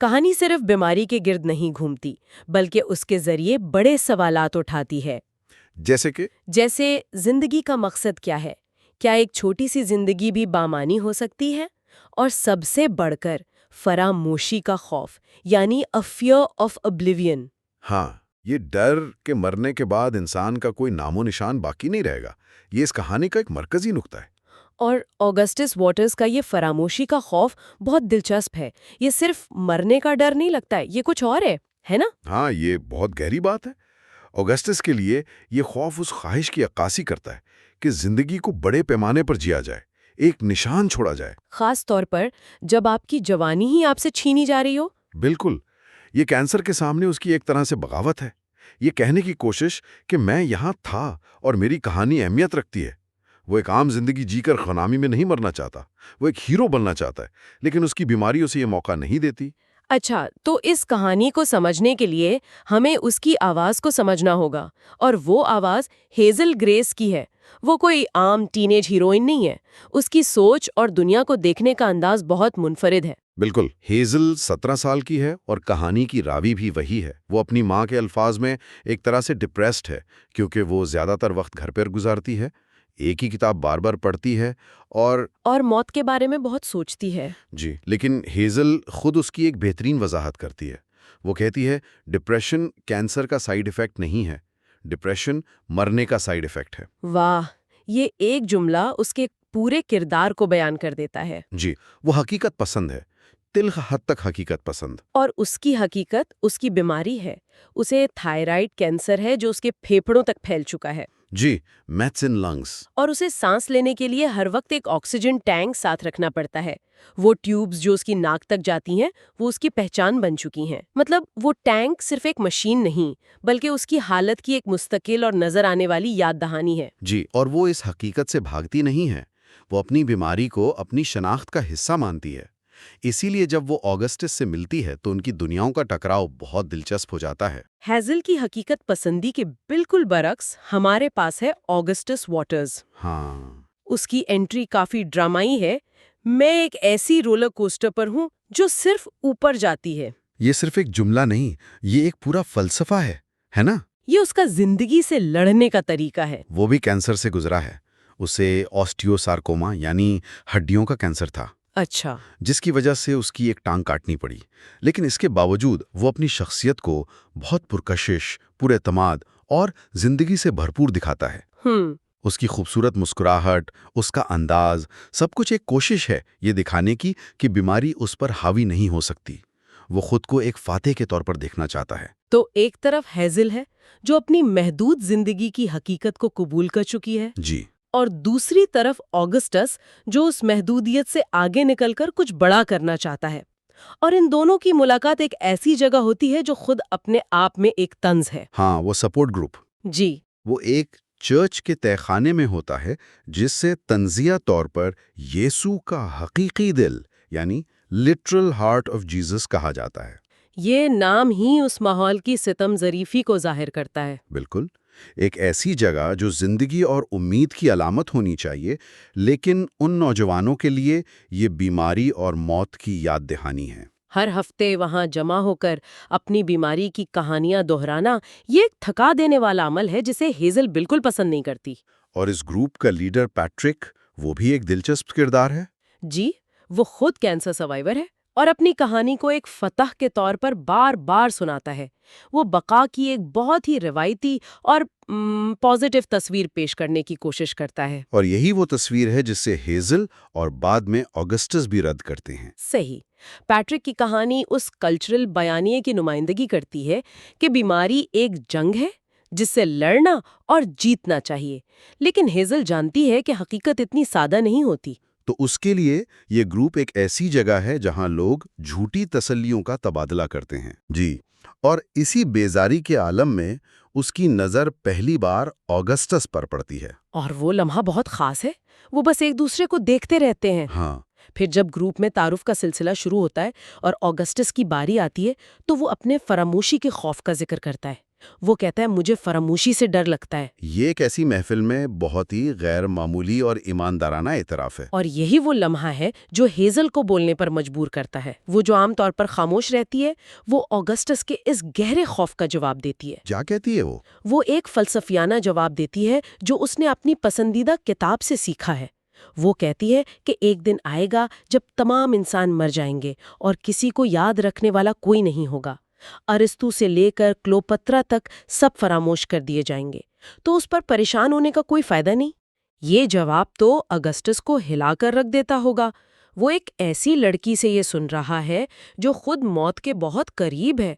کہانی صرف بیماری کے گرد نہیں گھومتی، بلکہ اس کے ذریعے بڑے سوالات اٹھاتی ہے۔ جیسے زندگی کا مقصد کیا ہے؟ کیا ایک چھوٹی سی زندگی بھی بامانی ہو سکتی ہے؟ اور سب سے بڑھ کر فراموشی کا خوف، یعنی a fear of oblivion۔ ہاں، یہ ڈر کہ مرنے کے بعد انسان کا کوئی نام و نشان باقی نہیں رہے گا، یہ اس کہانی کا ایک مرکزی نقطہ ہے۔ اور آگسٹس واٹرز کا یہ فراموشی کا خوف بہت دلچسپ ہے۔ یہ صرف مرنے کا ڈر نہیں لگتا ہے، یہ کچھ اور ہے نا؟ ہاں، یہ بہت گہری بات ہے۔ آگسٹس کے لیے یہ خوف اس خواہش کی عکاسی کرتا ہے کہ زندگی کو بڑے پیمانے پر جیا جائے، ایک نشان چھوڑا جائے، خاص طور پر جب آپ کی جوانی ہی آپ سے چھینی جا رہی ہو۔ بالکل۔ یہ کینسر کے سامنے اس کی ایک طرح سے بغاوت ہے، یہ کہنے کی کوشش کہ میں یہاں تھا اور میری کہانی اہمیت رکھتی ہے۔ وہ ایک عام زندگی جی کر غلامی میں نہیں مرنا چاہتا، وہ ایک ہیرو بننا چاہتا ہے، لیکن اس کی بیماری اسے یہ موقع نہیں دیتی۔ اچھا، تو اس کہانی کو سمجھنے کے لیے ہمیں اس کی آواز کو سمجھنا ہوگا، اور وہ آواز ہیزل گریس کی ہے۔ وہ کوئی عام ٹین ایج ہیروئن نہیں ہے، اس کی سوچ اور دنیا کو دیکھنے کا انداز بہت منفرد ہے۔ بالکل، ہیزل 17 سال کی ہے اور کہانی کی راوی بھی وہی ہے۔ وہ اپنی ماں کے الفاظ میں ایک طرح سے ڈپریسڈ ہے، کیونکہ وہ زیادہ تر وقت گھر پر گزارتی ہے، ایک ہی کتاب بار بار پڑھتی ہے اور موت کے بارے میں بہت سوچتی ہے۔ جی، لیکن ہیزل خود اس کی ایک بہترین وضاحت کرتی ہے۔ وہ کہتی ہے ڈپریشن کینسر کا سائیڈ ایفیکٹ نہیں ہے، ڈپریشن مرنے کا سائیڈ ایفیکٹ ہے۔ واہ، یہ ایک جملہ اس کے پورے کردار کو بیان کر دیتا ہے۔ جی، وہ حقیقت پسند ہے، تلخ حد تک حقیقت پسند۔ اور اس کی حقیقت اس کی بیماری ہے، اسے تھائرائیڈ کینسر ہے جو اس کے پھیپھڑوں تک پھیل چکا ہے۔ جی، میٹس ان لنگس۔ اور اسے سانس لینے کے لیے ہر وقت ایک آکسیجن ٹینک ساتھ رکھنا پڑتا ہے۔ وہ ٹیوبز جو اس کی ناک تک جاتی ہیں وہ اس کی پہچان بن چکی ہیں۔ مطلب وہ ٹینک صرف ایک مشین نہیں بلکہ اس کی حالت کی ایک مستقل اور نظر آنے والی یاد دہانی ہے۔ جی، اور وہ اس حقیقت سے بھاگتی نہیں ہے، وہ اپنی بیماری کو اپنی شناخت کا حصہ مانتی ہے۔ اسی لیے جب وہ آگسٹس سے ملتی ہے تو ان کی دنیاؤں کا ٹکراؤ بہت دلچسپ ہو جاتا ہے۔ ہیزل کی حقیقت پسندی کے بالکل برعکس ہمارے پاس ہے آگسٹس واٹرز۔ ہاں، اس کی انٹری کافی ڈرامائی ہے۔ میں ایک ایسی رولر کوسٹر پر ہوں جو صرف اوپر جاتی ہے۔ یہ صرف ایک جملہ نہیں، یہ ایک پورا فلسفہ ہے نا؟ یہ اس کا زندگی سے لڑنے کا طریقہ ہے۔ وہ بھی کینسر سے گزرا ہے، اسے آسٹیوسارکوما یعنی ہڈیوں کا کینسر تھا، اچھا، جس کی وجہ سے اس کی ایک ٹانگ کاٹنی پڑی۔ لیکن اس کے باوجود وہ اپنی شخصیت کو بہت پرکشش، پر اعتماد اور زندگی سے بھرپور دکھاتا ہے۔ اس کی خوبصورت مسکراہٹ، اس کا انداز، سب کچھ ایک کوشش ہے یہ دکھانے کی کہ بیماری اس پر حاوی نہیں ہو سکتی۔ وہ خود کو ایک فاتح کے طور پر دیکھنا چاہتا ہے۔ تو ایک طرف ہیزل ہے جو اپنی محدود زندگی کی حقیقت کو قبول کر چکی ہے، جی، اور دوسری طرف آگسٹس جو اس محدودیت سے آگے نکل کر کچھ بڑا کرنا چاہتا ہے۔ اور ان دونوں کی ملاقات ایک ایسی جگہ ہوتی ہے جو خود اپنے آپ میں ایک طنز ہے۔ ہاں، وہ سپورٹ گروپ، جی، وہ ایک چرچ کے تہہ خانے میں ہوتا ہے جس سے تنزیہ طور پر یسوع کا حقیقی دل یعنی لٹرل ہارٹ آف جیزس کہا جاتا ہے۔ یہ نام ہی اس ماحول کی ستم ظریفی کو ظاہر کرتا ہے۔ بالکل، ایک ایسی جگہ جو زندگی اور امید کی علامت ہونی چاہیے، لیکن ان نوجوانوں کے لیے یہ بیماری اور موت کی یاد دہانی ہے۔ ہر ہفتے وہاں جمع ہو کر اپنی بیماری کی کہانیاں دہرانا یہ ایک تھکا دینے والا عمل ہے جسے ہیزل بالکل پسند نہیں کرتی۔ اور اس گروپ کا لیڈر پیٹرک، وہ بھی ایک دلچسپ کردار ہے۔ جی، وہ خود کینسر سروائیور ہے اور اپنی کہانی کو ایک فتح کے طور پر بار بار سناتا ہے۔ وہ بقا کی ایک بہت ہی روایتی اور پازیٹیو تصویر پیش کرنے کی کوشش کرتا ہے۔ اور یہی وہ تصویر ہے جس سے ہیزل اور بعد میں آگسٹس بھی رد کرتے ہیں۔ صحیح۔ پیٹرک کی کہانی اس کلچرل بیانیے کی نمائندگی کرتی ہے کہ بیماری ایک جنگ ہے جس سے لڑنا اور جیتنا چاہیے، لیکن ہیزل جانتی ہے کہ حقیقت اتنی سادہ نہیں ہوتی۔ تو اس کے لیے یہ گروپ ایک ایسی جگہ ہے جہاں لوگ جھوٹی تسلیوں کا تبادلہ کرتے ہیں۔ جی، اور اسی بیزاری کے عالم میں اس کی نظر پہلی بار آگسٹس پر پڑتی ہے۔ اور وہ لمحہ بہت خاص ہے۔ وہ بس ایک دوسرے کو دیکھتے رہتے ہیں۔ ہاں، پھر جب گروپ میں تعارف کا سلسلہ شروع ہوتا ہے اور آگسٹس کی باری آتی ہے تو وہ اپنے فراموشی کے خوف کا ذکر کرتا ہے۔ وہ کہتا ہے مجھے فراموشی سے ڈر لگتا ہے۔ یہ ایک ایسی محفل میں بہت ہی غیر معمولی اور ایماندارانہ اعتراف ہے۔ اور یہی وہ لمحہ ہے جو ہیزل کو بولنے پر مجبور کرتا ہے۔ وہ جو عام طور پر خاموش رہتی ہے، وہ آگسٹس کے اس گہرے خوف کا جواب دیتی ہے۔ کیا کہتی ہے وہ؟ وہ ایک فلسفیانہ جواب دیتی ہے جو اس نے اپنی پسندیدہ کتاب سے سیکھا ہے۔ وہ کہتی ہے کہ ایک دن آئے گا جب تمام انسان مر جائیں گے اور کسی کو یاد رکھنے والا کوئی نہیں ہوگا۔ ارسطو سے لے کر کلوپترا تک سب فراموش کر دیے جائیں گے، تو اس پر پریشان ہونے کا کوئی فائدہ نہیں۔ یہ جواب تو اگسٹس کو ہلا کر رکھ دیتا ہوگا۔ وہ ایک ایسی لڑکی سے یہ سن رہا ہے جو خود موت کے بہت قریب ہے۔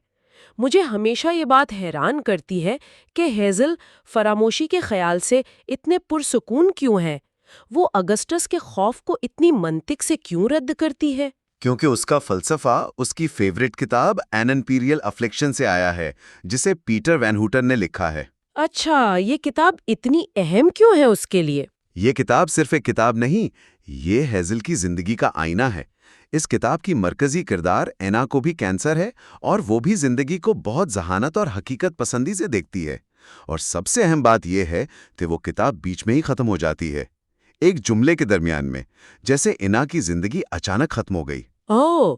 مجھے ہمیشہ یہ بات حیران کرتی ہے کہ ہیزل فراموشی کے خیال سے اتنے پرسکون کیوں ہے؟ وہ اگسٹس کے خوف کو اتنی منطق سے کیوں رد کرتی ہے؟ کیونکہ اس کا فلسفہ اس کی فیوریٹ کتاب این امپیریل افلیکشن سے آیا ہے، جسے پیٹر وین ہوٹن نے لکھا ہے۔ اچھا، یہ کتاب اتنی اہم کیوں ہے اس کے لیے؟ یہ کتاب صرف ایک کتاب نہیں، یہ ہیزل کی زندگی کا آئینہ ہے۔ اس کتاب کی مرکزی کردار اینا کو بھی کینسر ہے، اور وہ بھی زندگی کو بہت ذہانت اور حقیقت پسندی سے دیکھتی ہے۔ اور سب سے اہم بات یہ ہے کہ وہ کتاب بیچ میں ہی ختم ہو جاتی ہے، ایک جملے کے درمیان میں، جیسے اینا کی زندگی اچانک ختم ہو گئی۔ اوہ،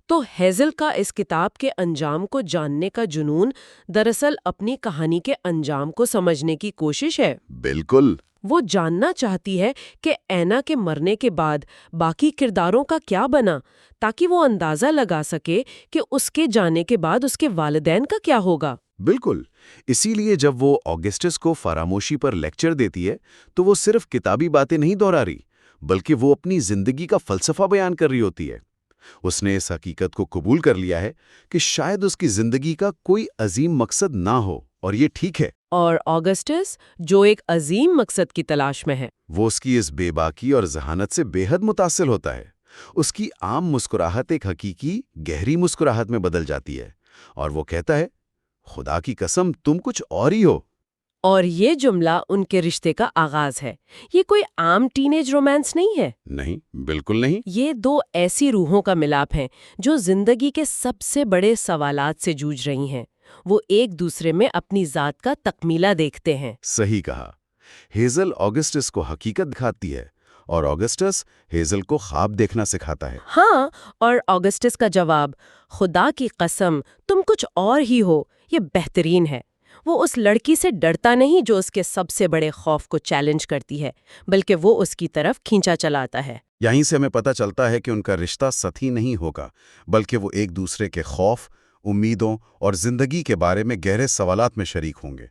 تو ہیزل کا اس کتاب کے انجام کو جاننے کا جنون دراصل اپنی کہانی کے انجام کو سمجھنے کی کوشش ہے۔ بالکل۔ وہ جاننا چاہتی ہے کہ اینا کے مرنے کے بعد باقی کرداروں کا کیا بنا، تاکہ وہ اندازہ لگا سکے کہ اس کے جانے کے بعد اس کے والدین کا کیا ہوگا۔ بالکل، اسی لیے جب وہ آگسٹس کو فراموشی پر لیکچر دیتی ہے تو وہ صرف کتابی باتیں نہیں دہرا رہی، بلکہ وہ اپنی زندگی کا فلسفہ بیان کر رہی ہوتی ہے۔ اس نے اس حقیقت کو قبول کر لیا ہے کہ شاید اس کی زندگی کا کوئی عظیم مقصد نہ ہو، اور یہ ٹھیک ہے۔ اور آگسٹس، جو ایک عظیم مقصد کی تلاش میں ہے، وہ اس کی اس بے باکی اور ذہانت سے بے حد متاثر ہوتا ہے۔ اس کی عام مسکراہٹ ایک حقیقی گہری مسکراہٹ میں بدل جاتی ہے، اور وہ کہتا ہے، خدا کی قسم تم کچھ اور ہی ہو۔ اور یہ جملہ ان کے رشتے کا آغاز ہے۔ یہ کوئی عام ٹین ایج رومانس نہیں ہے۔ نہیں، بالکل نہیں۔ یہ دو ایسی روحوں کا ملاپ ہیں جو زندگی کے سب سے بڑے سوالات سے جوجھ رہی ہیں۔ وہ ایک دوسرے میں اپنی ذات کا تکمیلہ دیکھتے ہیں۔ صحیح کہا۔ ہیزل آگسٹس کو حقیقت دکھاتی ہے، اور آگسٹس ہیزل کو خواب دیکھنا سکھاتا ہے۔ ہاں، اور آگسٹس کا جواب، خدا کی قسم تم کچھ اور ہی ہو، یہ بہترین ہے۔ وہ اس لڑکی سے ڈرتا نہیں جو اس کے سب سے بڑے خوف کو چیلنج کرتی ہے، بلکہ وہ اس کی طرف کھینچا چلاتا ہے۔ یہیں سے ہمیں پتہ چلتا ہے کہ ان کا رشتہ سطحی نہیں ہوگا، بلکہ وہ ایک دوسرے کے خوف، امیدوں اور زندگی کے بارے میں گہرے سوالات میں شریک ہوں گے۔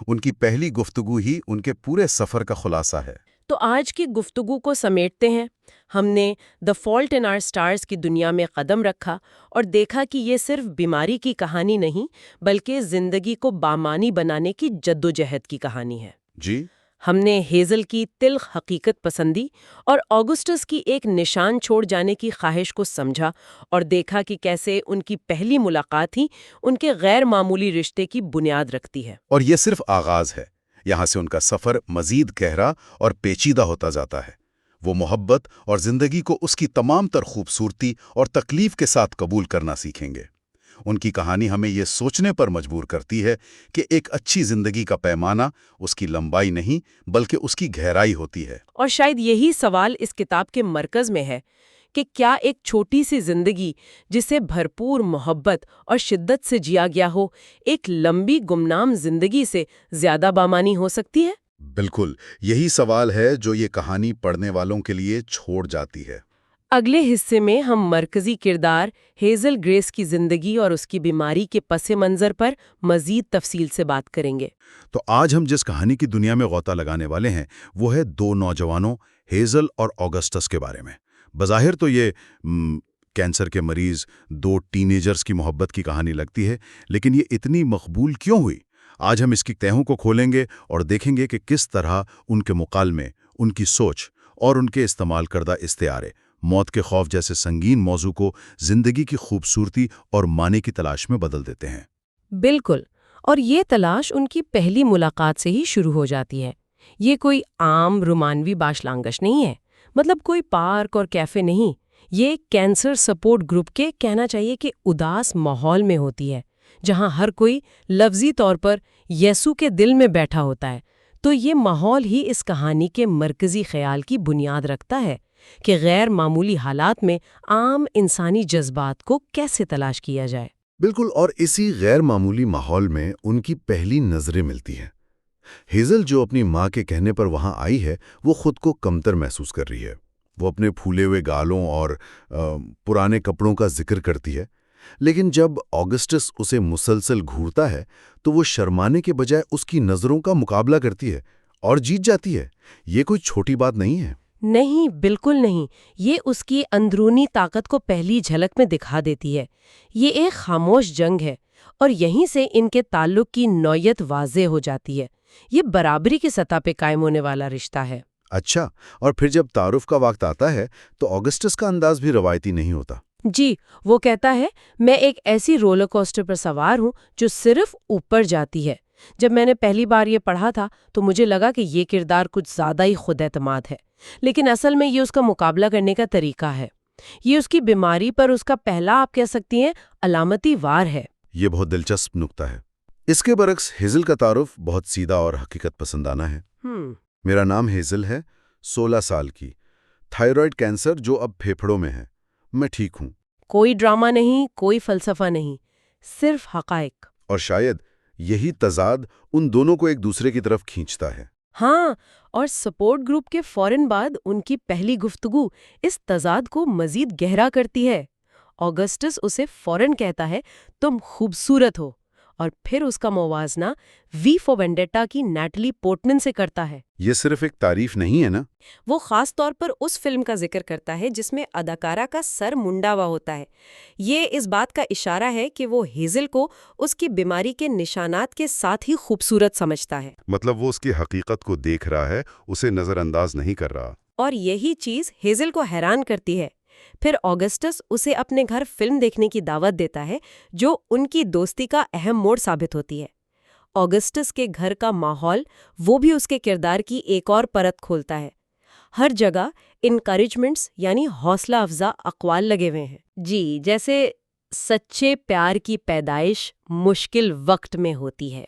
ان کی پہلی گفتگو ہی ان کے پورے سفر کا خلاصہ ہے۔ تو آج کی گفتگو کو سمیٹتے ہیں۔ ہم نے دی فالٹ ان آور سٹارز کی دنیا میں قدم رکھا اور دیکھا کہ یہ صرف بیماری کی کہانی نہیں، بلکہ زندگی کو بامانی بنانے کی جدوجہد کی کہانی ہے۔ جی، ہم نے ہیزل کی تلخ حقیقت پسندی اور آگسٹس کی ایک نشان چھوڑ جانے کی خواہش کو سمجھا، اور دیکھا کہ کیسے ان کی پہلی ملاقات ہی ان کے غیر معمولی رشتے کی بنیاد رکھتی ہے۔ اور یہ صرف آغاز ہے۔ یہاں سے ان کا سفر مزید گہرا اور پیچیدہ ہوتا جاتا ہے۔ وہ محبت اور زندگی کو اس کی تمام تر خوبصورتی اور تکلیف کے ساتھ قبول کرنا سیکھیں گے۔ ان کی کہانی ہمیں یہ سوچنے پر مجبور کرتی ہے کہ ایک اچھی زندگی کا پیمانہ اس کی لمبائی نہیں بلکہ اس کی گہرائی ہوتی ہے۔ اور شاید یہی سوال اس کتاب کے مرکز میں ہے کہ کیا ایک چھوٹی سی زندگی جسے بھرپور محبت اور شدت سے جیا گیا ہو، ایک لمبی گمنام زندگی سے زیادہ بامانی ہو سکتی ہے؟ بالکل، یہی سوال ہے جو یہ کہانی پڑھنے والوں کے لیے چھوڑ جاتی ہے۔ اگلے حصے میں ہم مرکزی کردار ہیزل گریس کی زندگی اور اس کی بیماری کے پس منظر پر مزید تفصیل سے بات کریں گے۔ تو آج ہم جس کہانی کی دنیا میں غوطہ لگانے والے ہیں وہ ہے دو نوجوانوں ہیزل اور آگسٹس کے بارے میں۔ بظاہر تو یہ کینسر کے مریض دو ٹین ایجرز کی محبت کی کہانی لگتی ہے، لیکن یہ اتنی مقبول کیوں ہوئی؟ آج ہم اس کی تہوں کو کھولیں گے اور دیکھیں گے کہ کس طرح ان کے مکالمے، ان کی سوچ اور ان کے استعمال کردہ استعارے موت کے خوف جیسے سنگین موضوع کو زندگی کی خوبصورتی اور معنی کی تلاش میں بدل دیتے ہیں۔ بالکل، اور یہ تلاش ان کی پہلی ملاقات سے ہی شروع ہو جاتی ہے۔ یہ کوئی عام رومانوی باش لانگش نہیں ہے، مطلب کوئی پارک اور کیفے نہیں، یہ کینسر سپورٹ گروپ کے کہنا چاہیے کہ اداس ماحول میں ہوتی ہے، جہاں ہر کوئی لفظی طور پر یسوع کے دل میں بیٹھا ہوتا ہے۔ تو یہ ماحول ہی اس کہانی کے مرکزی خیال کی بنیاد رکھتا ہے کہ غیر معمولی حالات میں عام انسانی جذبات کو کیسے تلاش کیا جائے۔ بالکل، اور اسی غیر معمولی ماحول میں ان کی پہلی نظریں ملتی ہیں۔ ہیزل جو اپنی ماں کے کہنے پر وہاں آئی ہے، وہ خود کو کمتر محسوس کر رہی ہے۔ وہ اپنے پھولے ہوئے گالوں اور پرانے کپڑوں کا ذکر کرتی ہے، لیکن جب آگسٹس اسے مسلسل گھورتا ہے تو وہ شرمانے کے بجائے اس کی نظروں کا مقابلہ کرتی ہے اور جیت جاتی ہے۔ یہ کوئی چھوٹی بات نہیں ہے۔ نہیں، بالکل نہیں، یہ اس کی اندرونی طاقت کو پہلی جھلک میں دکھا دیتی ہے۔ یہ ایک خاموش جنگ ہے، اور یہیں سے ان کے تعلق کی نوعیت واضح ہو جاتی ہے۔ یہ برابری کی سطح پہ قائم ہونے والا رشتہ ہے۔ اچھا، اور پھر جب تعارف کا وقت آتا ہے تو آگسٹس کا انداز بھی روایتی نہیں ہوتا۔ جی، وہ کہتا ہے، میں ایک ایسی رولر کوسٹر پر سوار ہوں جو صرف اوپر جاتی ہے۔ جب میں نے پہلی بار یہ پڑھا تھا تو مجھے لگا کہ یہ کردار کچھ زیادہ ہی خود اعتماد ہے، لیکن اصل میں یہ اس کا مقابلہ کرنے کا طریقہ ہے۔ یہ اس کی بیماری پر اس کا پہلا، آپ کہہ سکتی ہیں، علامتی وار ہے۔ یہ بہت دلچسپ نکتہ ہے۔ اس کے برعکس ہیزل کا تعارف بہت سیدھا اور حقیقت پسندانہ ہے۔ میرا نام ہیزل ہے، 16 سال کی، تھائرائیڈ کینسر جو اب پھیپھڑوں میں ہے، میں ٹھیک ہوں۔ کوئی ڈرامہ نہیں، کوئی فلسفہ نہیں، صرف حقائق۔ اور شاید یہی تضاد ان دونوں کو ایک دوسرے کی طرف کھینچتا ہے۔ ہاں، اور سپورٹ گروپ کے فوراً بعد ان کی پہلی گفتگو اس تضاد کو مزید گہرا کرتی ہے۔ آگسٹس اسے فوراً کہتا ہے، تم خوبصورت ہو، اور پھر اس کا موازنہ وی فور وینڈیٹا کی نیٹلی پورٹمن سے کرتا ہے۔ یہ صرف ایک تعریف نہیں ہے نا؟ وہ خاص طور پر اس فلم کا ذکر کرتا ہے جس میں اداکارہ کا سر منڈا ہوا ہوتا ہے۔ یہ اس بات کا اشارہ ہے کہ وہ ہیزل کو اس کی بیماری کے نشانات کے ساتھ ہی خوبصورت سمجھتا ہے۔ مطلب وہ اس کی حقیقت کو دیکھ رہا ہے، اسے نظر انداز نہیں کر رہا۔ اور یہی چیز ہیزل کو حیران کرتی ہے۔ پھر آگسٹس اسے اپنے گھر فلم دیکھنے کی دعوت دیتا ہے، جو ان کی دوستی کا اہم موڑ ثابت ہوتی ہے۔ آگسٹس کے گھر کا ماحول وہ بھی اس کے کردار کی ایک اور پرت کھولتا ہے۔ ہر جگہ انکریجمنٹس یعنی حوصلہ افزا اقوال لگے ہوئے ہیں، جی، جیسے سچے پیار کی پیدائش مشکل وقت میں ہوتی ہے۔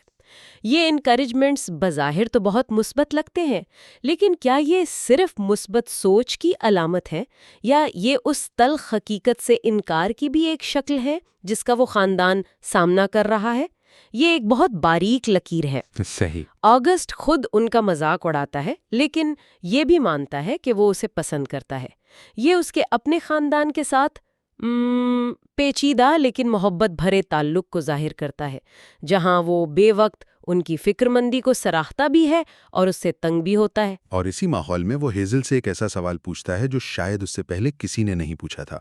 یہ انکریجمنٹس بظاہر تو بہت مثبت لگتے ہیں، لیکن کیا یہ صرف مثبت سوچ کی علامت ہے، یا یہ اس تلخ حقیقت سے انکار کی بھی ایک شکل ہے جس کا وہ خاندان سامنا کر رہا ہے؟ یہ ایک بہت باریک لکیر ہے۔ صحیح۔ آگسٹ خود ان کا مذاق اڑاتا ہے، لیکن یہ بھی مانتا ہے کہ وہ اسے پسند کرتا ہے۔ یہ اس کے اپنے خاندان کے ساتھ پیچیدہ لیکن محبت بھرے تعلق کو ظاہر کرتا ہے، جہاں وہ بے وقت ان کی فکر مندی کو سراہتا بھی ہے اور اس سے تنگ بھی ہوتا ہے۔ اور اسی ماحول میں وہ ہیزل سے ایک ایسا سوال پوچھتا ہے جو شاید اس سے پہلے کسی نے نہیں پوچھا تھا۔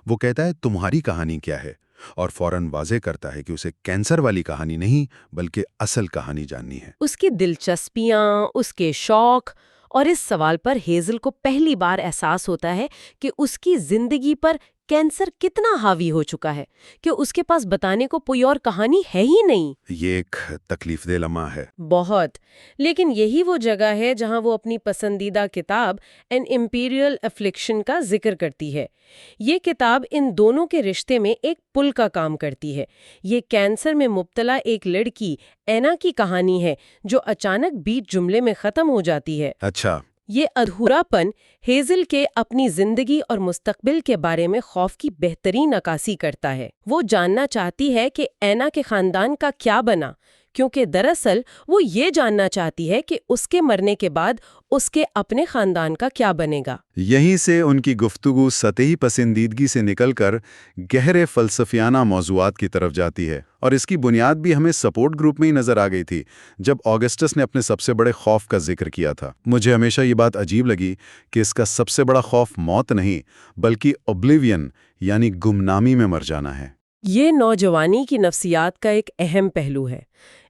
وہ کہتا ہے، تمہاری کہانی کیا ہے؟ اور فوراً واضح کرتا ہے کہ اسے کینسر والی کہانی نہیں بلکہ اصل کہانی جاننی ہے۔ اس کی دلچسپیاں، اس کے شوق، اور اس سوال پر ہیزل کو پہلی بار احساس ہوتا ہے کہ اس کی زندگی پر کینسر کتنا حاوی ہو چکا ہے کہ اس کے پاس بتانے کو کوئی اور کہانی ہے ہی نہیں۔ یہ ایک تکلیف دہ لمحہ ہے۔ بہت، لیکن یہی وہ جگہ ہے جہاں وہ اپنی پسندیدہ کتاب این امپیریل افلکشن کا ذکر کرتی ہے۔ یہ کتاب ان دونوں کے رشتے میں ایک پل کا کام کرتی ہے۔ یہ کینسر میں مبتلا ایک لڑکی اینا کی کہانی ہے جو اچانک بیچ جملے میں ختم ہو جاتی ہے۔ اچھا۔ یہ ادھورا پن ہیزل کے اپنی زندگی اور مستقبل کے بارے میں خوف کی بہترین عکاسی کرتا ہے۔ وہ جاننا چاہتی ہے کہ اینا کے خاندان کا کیا بنا، کیونکہ دراصل وہ یہ جاننا چاہتی ہے کہ اس کے مرنے کے بعد اس کے اپنے خاندان کا کیا بنے گا۔ یہیں سے ان کی گفتگو سطحی پسندیدگی سے نکل کر گہرے فلسفیانہ موضوعات کی طرف جاتی ہے، اور اس کی بنیاد بھی ہمیں سپورٹ گروپ میں ہی نظر آ گئی تھی جب آگسٹس نے اپنے سب سے بڑے خوف کا ذکر کیا تھا۔ مجھے ہمیشہ یہ بات عجیب لگی کہ اس کا سب سے بڑا خوف موت نہیں بلکہ اوبلیوین یعنی گمنامی میں مر جانا ہے۔ یہ نوجوانی کی نفسیات کا ایک اہم پہلو ہے۔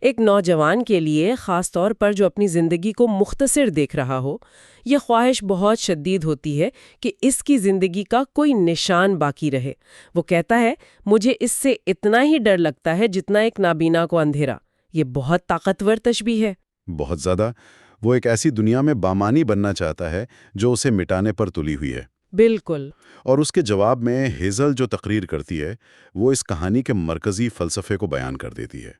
ایک نوجوان کے لیے، خاص طور پر جو اپنی زندگی کو مختصر دیکھ رہا ہو، یہ خواہش بہت شدید ہوتی ہے کہ اس کی زندگی کا کوئی نشان باقی رہے۔ وہ کہتا ہے، مجھے اس سے اتنا ہی ڈر لگتا ہے جتنا ایک نابینا کو اندھیرا۔ یہ بہت طاقتور تشبیہ ہے۔ بہت زیادہ۔ وہ ایک ایسی دنیا میں بامانی بننا چاہتا ہے جو اسے مٹانے پر تلی ہوئی ہے۔ بالکل۔ اور اس کے جواب میں ہیزل جو تقریر کرتی ہے وہ اس کہانی کے مرکزی فلسفے کو بیان کر دیتی ہے۔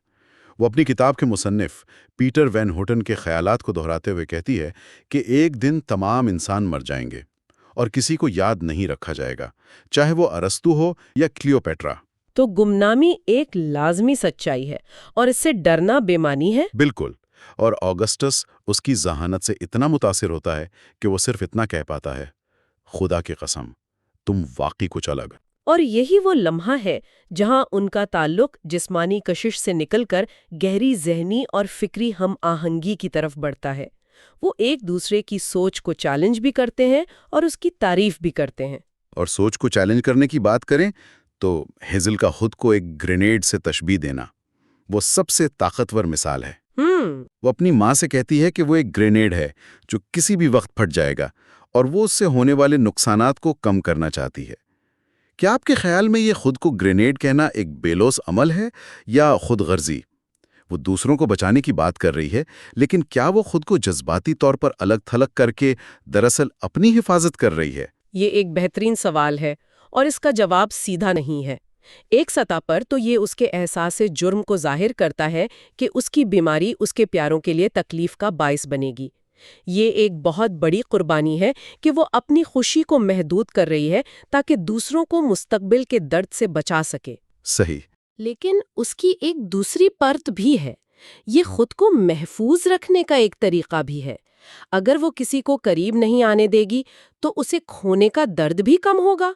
وہ اپنی کتاب کے مصنف پیٹر وین ہوٹن کے خیالات کو دہراتے ہوئے کہتی ہے کہ ایک دن تمام انسان مر جائیں گے اور کسی کو یاد نہیں رکھا جائے گا، چاہے وہ ارسطو ہو یا کلیوپیٹرا۔ تو گمنامی ایک لازمی سچائی ہے اور اس سے ڈرنا بے معنی ہے۔ بالکل۔ اور آگسٹس اس کی ذہانت سے اتنا متاثر ہوتا ہے کہ وہ صرف اتنا کہہ پاتا ہے، خدا کی قسم تم واقعی کچھ الگ۔ اور یہی وہ لمحہ ہے جہاں ان کا تعلق جسمانی کشش سے نکل کر گہری ذہنی اور فکری ہم آہنگی کی طرف بڑھتا ہے۔ وہ ایک دوسرے کی سوچ کو چیلنج بھی کرتے ہیں اور اس کی تعریف بھی کرتے ہیں۔ اور سوچ کو چیلنج کرنے کی بات کریں تو ہیزل کا خود کو ایک گرینیڈ سے تشبیہ دینا وہ سب سے طاقتور مثال ہے۔ وہ اپنی ماں سے کہتی ہے کہ وہ ایک گرینیڈ ہے جو کسی بھی وقت پھٹ جائے گا، اور وہ اس سے ہونے والے نقصانات کو کم کرنا چاہتی ہے۔ کیا آپ کے خیال میں یہ خود کو گرینیڈ کہنا ایک بے لوث عمل ہے یا خود غرضی؟ وہ دوسروں کو بچانے کی بات کر رہی ہے، لیکن کیا وہ خود کو جذباتی طور پر الگ تھلگ کر کے دراصل اپنی حفاظت کر رہی ہے؟ یہ ایک بہترین سوال ہے اور اس کا جواب سیدھا نہیں ہے۔ ایک سطح پر تو یہ اس کے احساس جرم کو ظاہر کرتا ہے کہ اس کی بیماری اس کے پیاروں کے لیے تکلیف کا باعث بنے گی۔ یہ ایک بہت بڑی قربانی ہے کہ وہ اپنی خوشی کو محدود کر رہی ہے تاکہ دوسروں کو مستقبل کے درد سے بچا سکے۔ صحیح۔ لیکن اس کی ایک دوسری پرت بھی ہے۔ یہ خود کو محفوظ رکھنے کا ایک طریقہ بھی ہے۔ اگر وہ کسی کو قریب نہیں آنے دے گی تو اسے کھونے کا درد بھی کم ہوگا۔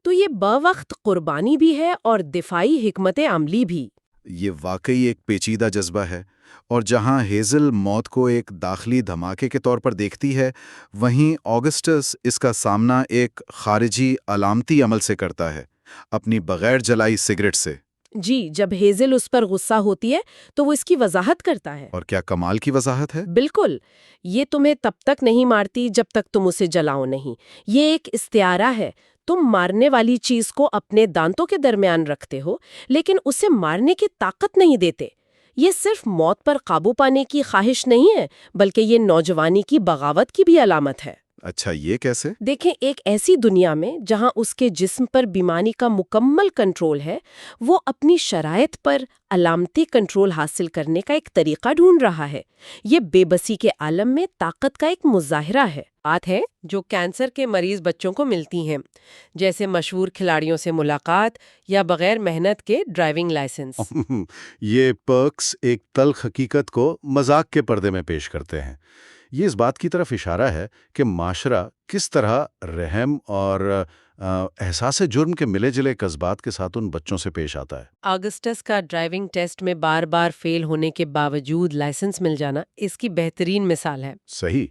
تو یہ بوقت قربانی بھی ہے اور دفاعی حکمت عملی بھی۔ یہ واقعی ایک پیچیدہ جذبہ ہے، اور جہاں ہیزل موت کو ایک داخلی دھماکے کے طور پر دیکھتی ہے، وہیں آگسٹس اس کا سامنا ایک خارجی علامتی عمل سے کرتا ہے، اپنی بغیر جلائی سگریٹ سے۔ جی، جب ہیزل اس پر غصہ ہوتی ہے تو وہ اس کی وضاحت کرتا ہے۔ اور کیا کمال کی وضاحت ہے! بالکل، یہ تمہیں تب تک نہیں مارتی جب تک تم اسے جلاؤ نہیں۔ یہ ایک استعارہ ہے۔ تم مارنے والی چیز کو اپنے دانتوں کے درمیان رکھتے ہو لیکن اسے مارنے کی طاقت نہیں دیتے۔ یہ صرف موت پر قابو پانے کی خواہش نہیں ہے بلکہ یہ نوجوانی کی بغاوت کی بھی علامت ہے۔ اچھا، یہ کیسے؟ دیکھیں، ایک ایسی دنیا میں جہاں اس کے جسم پر بیماری کا مکمل کنٹرول ہے، وہ اپنی شرائط پر علامتی کنٹرول حاصل کرنے کا ایک طریقہ ڈھونڈ رہا ہے۔ یہ بے بسی کے عالم میں طاقت کا ایک مظاہرہ ہے۔ بات ہے جو کینسر کے مریض بچوں کو ملتی ہیں، جیسے مشہور کھلاڑیوں سے ملاقات یا بغیر محنت کے ڈرائیونگ لائسنس۔ یہ پرکس ایک تلخ حقیقت کو مذاق کے پردے میں پیش کرتے ہیں۔ یہ اس بات کی طرف اشارہ ہے کہ معاشرہ کس طرح رحم اور احساس جرم کے ملے جلے قذبات کے ساتھ ان بچوں سے پیش آتا ہے۔ آگسٹس کا ڈرائیونگ ٹیسٹ میں بار بار فیل ہونے کے باوجود لائسنس مل جانا اس کی بہترین مثال ہے۔ صحیح۔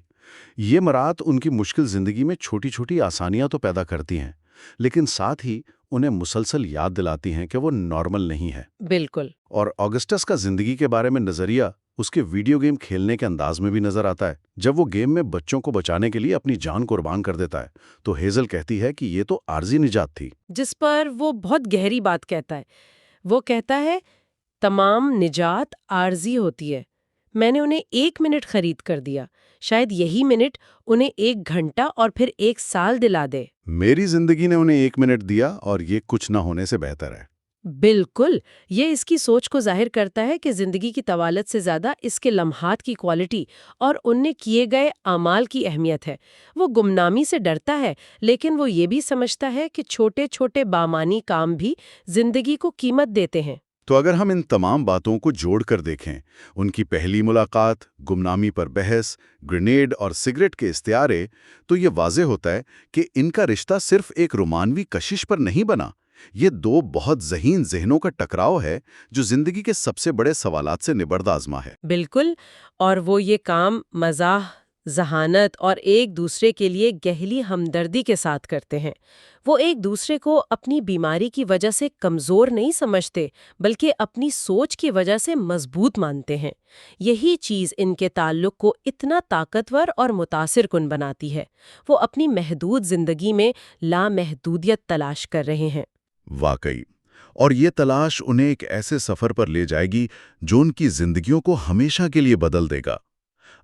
یہ مراحت ان کی مشکل زندگی میں چھوٹی چھوٹی آسانیاں تو پیدا کرتی ہیں، لیکن ساتھ ہی انہیں مسلسل یاد دلاتی ہیں کہ وہ نارمل نہیں ہے۔ بالکل۔ اور آگسٹس کا زندگی کے بارے میں نظریہ اس کے ویڈیو گیم کھیلنے کے انداز میں بھی نظر آتا ہے۔ جب وہ گیم میں بچوں کو بچانے کے لیے اپنی جان قربان کر دیتا ہے تو ہیزل کہتی ہے کہ یہ تو عارضی نجات تھی، جس پر وہ بہت گہری بات کہتا ہے۔ وہ کہتا ہے، تمام نجات عارضی ہوتی ہے۔ میں نے انہیں 1 منٹ خرید کر دیا، شاید یہی منٹ انہیں 1 گھنٹہ اور پھر 1 سال دلا دے۔ میری زندگی نے انہیں 1 منٹ دیا اور یہ کچھ نہ ہونے سے بہتر ہے۔ بالکل، یہ اس کی سوچ کو ظاہر کرتا ہے کہ زندگی کی طوالت سے زیادہ اس کے لمحات کی کوالٹی اور ان نے کیے گئے اعمال کی اہمیت ہے۔ وہ گمنامی سے ڈرتا ہے لیکن وہ یہ بھی سمجھتا ہے کہ چھوٹے چھوٹے بامانی کام بھی زندگی کو قیمت دیتے ہیں۔ تو اگر ہم ان تمام باتوں کو جوڑ کر دیکھیں، ان کی پہلی ملاقات، گمنامی پر بحث، گرینیڈ اور سگریٹ کے استعارے، تو یہ واضح ہوتا ہے کہ ان کا رشتہ صرف ایک رومانوی کشش پر نہیں بنا، یہ دو بہت ذہین ذہنوں کا ٹکراؤ ہے جو زندگی کے سب سے بڑے سوالات سے نبرد آزما ہے۔ بالکل، اور وہ یہ کام مزاح، ذہانت اور ایک دوسرے کے لیے گہری ہمدردی کے ساتھ کرتے ہیں۔ وہ ایک دوسرے کو اپنی بیماری کی وجہ سے کمزور نہیں سمجھتے، بلکہ اپنی سوچ کی وجہ سے مضبوط مانتے ہیں۔ یہی چیز ان کے تعلق کو اتنا طاقتور اور متاثر کن بناتی ہے۔ وہ اپنی محدود زندگی میں لامحدودیت تلاش کر رہے ہیں۔ واقعی، اور یہ تلاش انہیں ایک ایسے سفر پر لے جائے گی جو ان کی زندگیوں کو ہمیشہ کے لیے بدل دے گا۔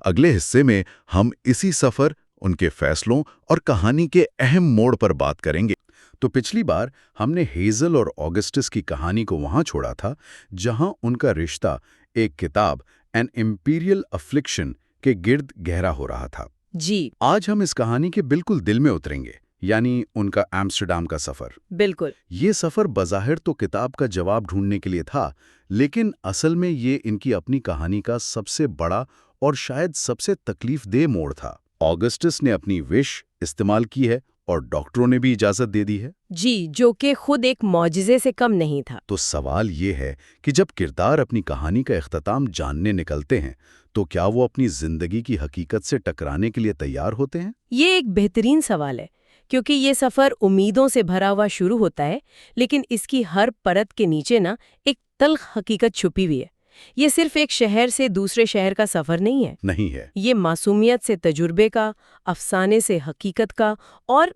اگلے حصے میں ہم اسی سفر، ان کے فیصلوں اور کہانی کے اہم موڑ پر بات کریں گے۔ تو پچھلی بار ہم نے ہیزل اور آگسٹس کی کہانی کو وہاں چھوڑا تھا جہاں ان کا رشتہ ایک کتاب این امپیریل افلکشن کے گرد گہرا ہو رہا تھا۔ جی آج ہم اس کہانی کے بالکل دل میں اتریں گے، یعنی ان کا ایمسٹرڈیم کا سفر۔ بالکل۔ یہ سفر بظاہر تو کتاب کا جواب ڈھونڈنے کے لیے تھا، لیکن اصل میں یہ ان کی اپنی کہانی کا سب سے بڑا اور شاید سب سے تکلیف دہ موڑ تھا۔ آگسٹس نے اپنی وش استعمال کی ہے اور ڈاکٹروں نے بھی اجازت دے دی ہے۔ جی، جو کہ خود ایک معجزے سے کم نہیں تھا۔ تو سوال یہ ہے کہ جب کردار اپنی کہانی کا اختتام جاننے نکلتے ہیں تو کیا وہ اپنی زندگی کی حقیقت سے ٹکرانے کے لیے تیار ہوتے ہیں؟ یہ ایک بہترین سوال ہے، کیونکہ یہ سفر امیدوں سے بھرا ہوا شروع ہوتا ہے، لیکن اس کی ہر پرت کے نیچے ایک تلخ حقیقت چھپی ہوئی ہے۔ یہ صرف ایک شہر سے دوسرے شہر کا سفر نہیں ہے۔ یہ معصومیت سے تجربے کا، افسانے سے حقیقت کا اور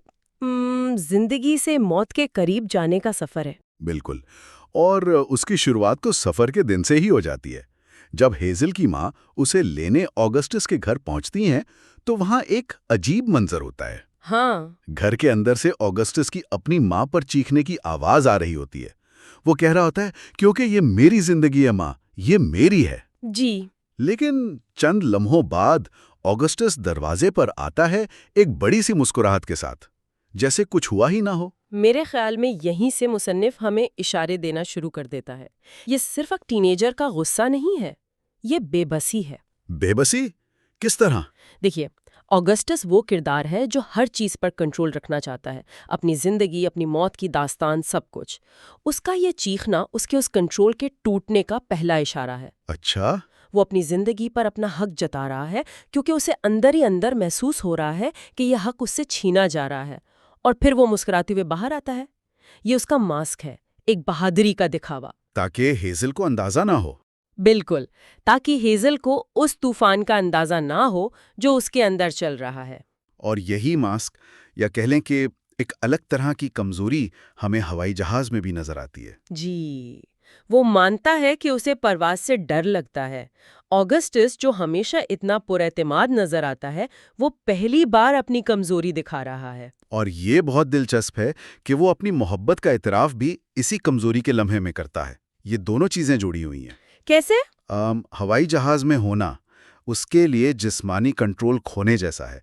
زندگی سے موت کے قریب جانے کا سفر ہے۔ بالکل، اور اس کی شروعات تو سفر کے دن سے ہی ہو جاتی ہے۔ جب ہیزل کی ماں اسے لینے آگسٹس کے گھر پہنچتی ہیں تو وہاں ایک عجیب منظر ہوتا ہے۔ ہاں، گھر کے اندر سے آگسٹس کی اپنی ماں پر چیخنے کی آواز آ رہی ہوتی ہے۔ وہ کہہ رہا ہوتا ہے کیونکہ یہ میری زندگی ہے ماں، یہ میری ہے۔ جی، لیکن چند لمحوں بعد آگسٹس دروازے پر آتا ہے ایک بڑی سی مسکراہٹ کے ساتھ، جیسے کچھ ہوا ہی نہ ہو۔ میرے خیال میں یہیں سے مصنف ہمیں اشارے دینا شروع کر دیتا ہے۔ یہ صرف ایک ٹینیجر کا غصہ نہیں ہے، یہ بے بسی ہے۔ بے بسی؟ کس طرح؟ دیکھیے، آگسٹس وہ کردار ہے جو ہر چیز پر کنٹرول رکھنا چاہتا ہے، اپنی زندگی، اپنی موت کی داستان، سب کچھ۔ اس کا یہ چیخنا اس کے اس کنٹرول کے ٹوٹنے کا پہلا اشارہ ہے۔ اچھا، وہ اپنی زندگی پر اپنا حق جتا رہا ہے کیونکہ اسے اندر ہی اندر محسوس ہو رہا ہے کہ یہ حق اس سے چھینا جا رہا ہے، اور پھر وہ مسکراتے ہوئے باہر آتا ہے۔ یہ اس کا ماسک ہے، ایک بہادری کا دکھاوا۔ تاکہ ہیزل کو اندازہ نہ ہو۔ بالکل، تاکہ ہیزل کو اس طوفان کا اندازہ نہ ہو جو اس کے اندر چل رہا ہے۔ اور یہی ماسک، یا کہہ لیں کہ ایک الگ طرح کی کمزوری، ہمیں ہوائی جہاز میں بھی نظر آتی ہے۔ جی، وہ مانتا ہے کہ اسے پرواز سے ڈر لگتا ہے۔ آگسٹس جو ہمیشہ اتنا پر اعتماد نظر آتا ہے، وہ پہلی بار اپنی کمزوری دکھا رہا ہے۔ اور یہ بہت دلچسپ ہے کہ وہ اپنی محبت کا اعتراف بھی اسی کمزوری کے لمحے میں کرتا ہے۔ یہ دونوں چیزیں جڑی ہوئی ہیں۔ کیسے؟ ہوائی جہاز میں ہونا اس کے لیے جسمانی کنٹرول کھونے جیسا ہے،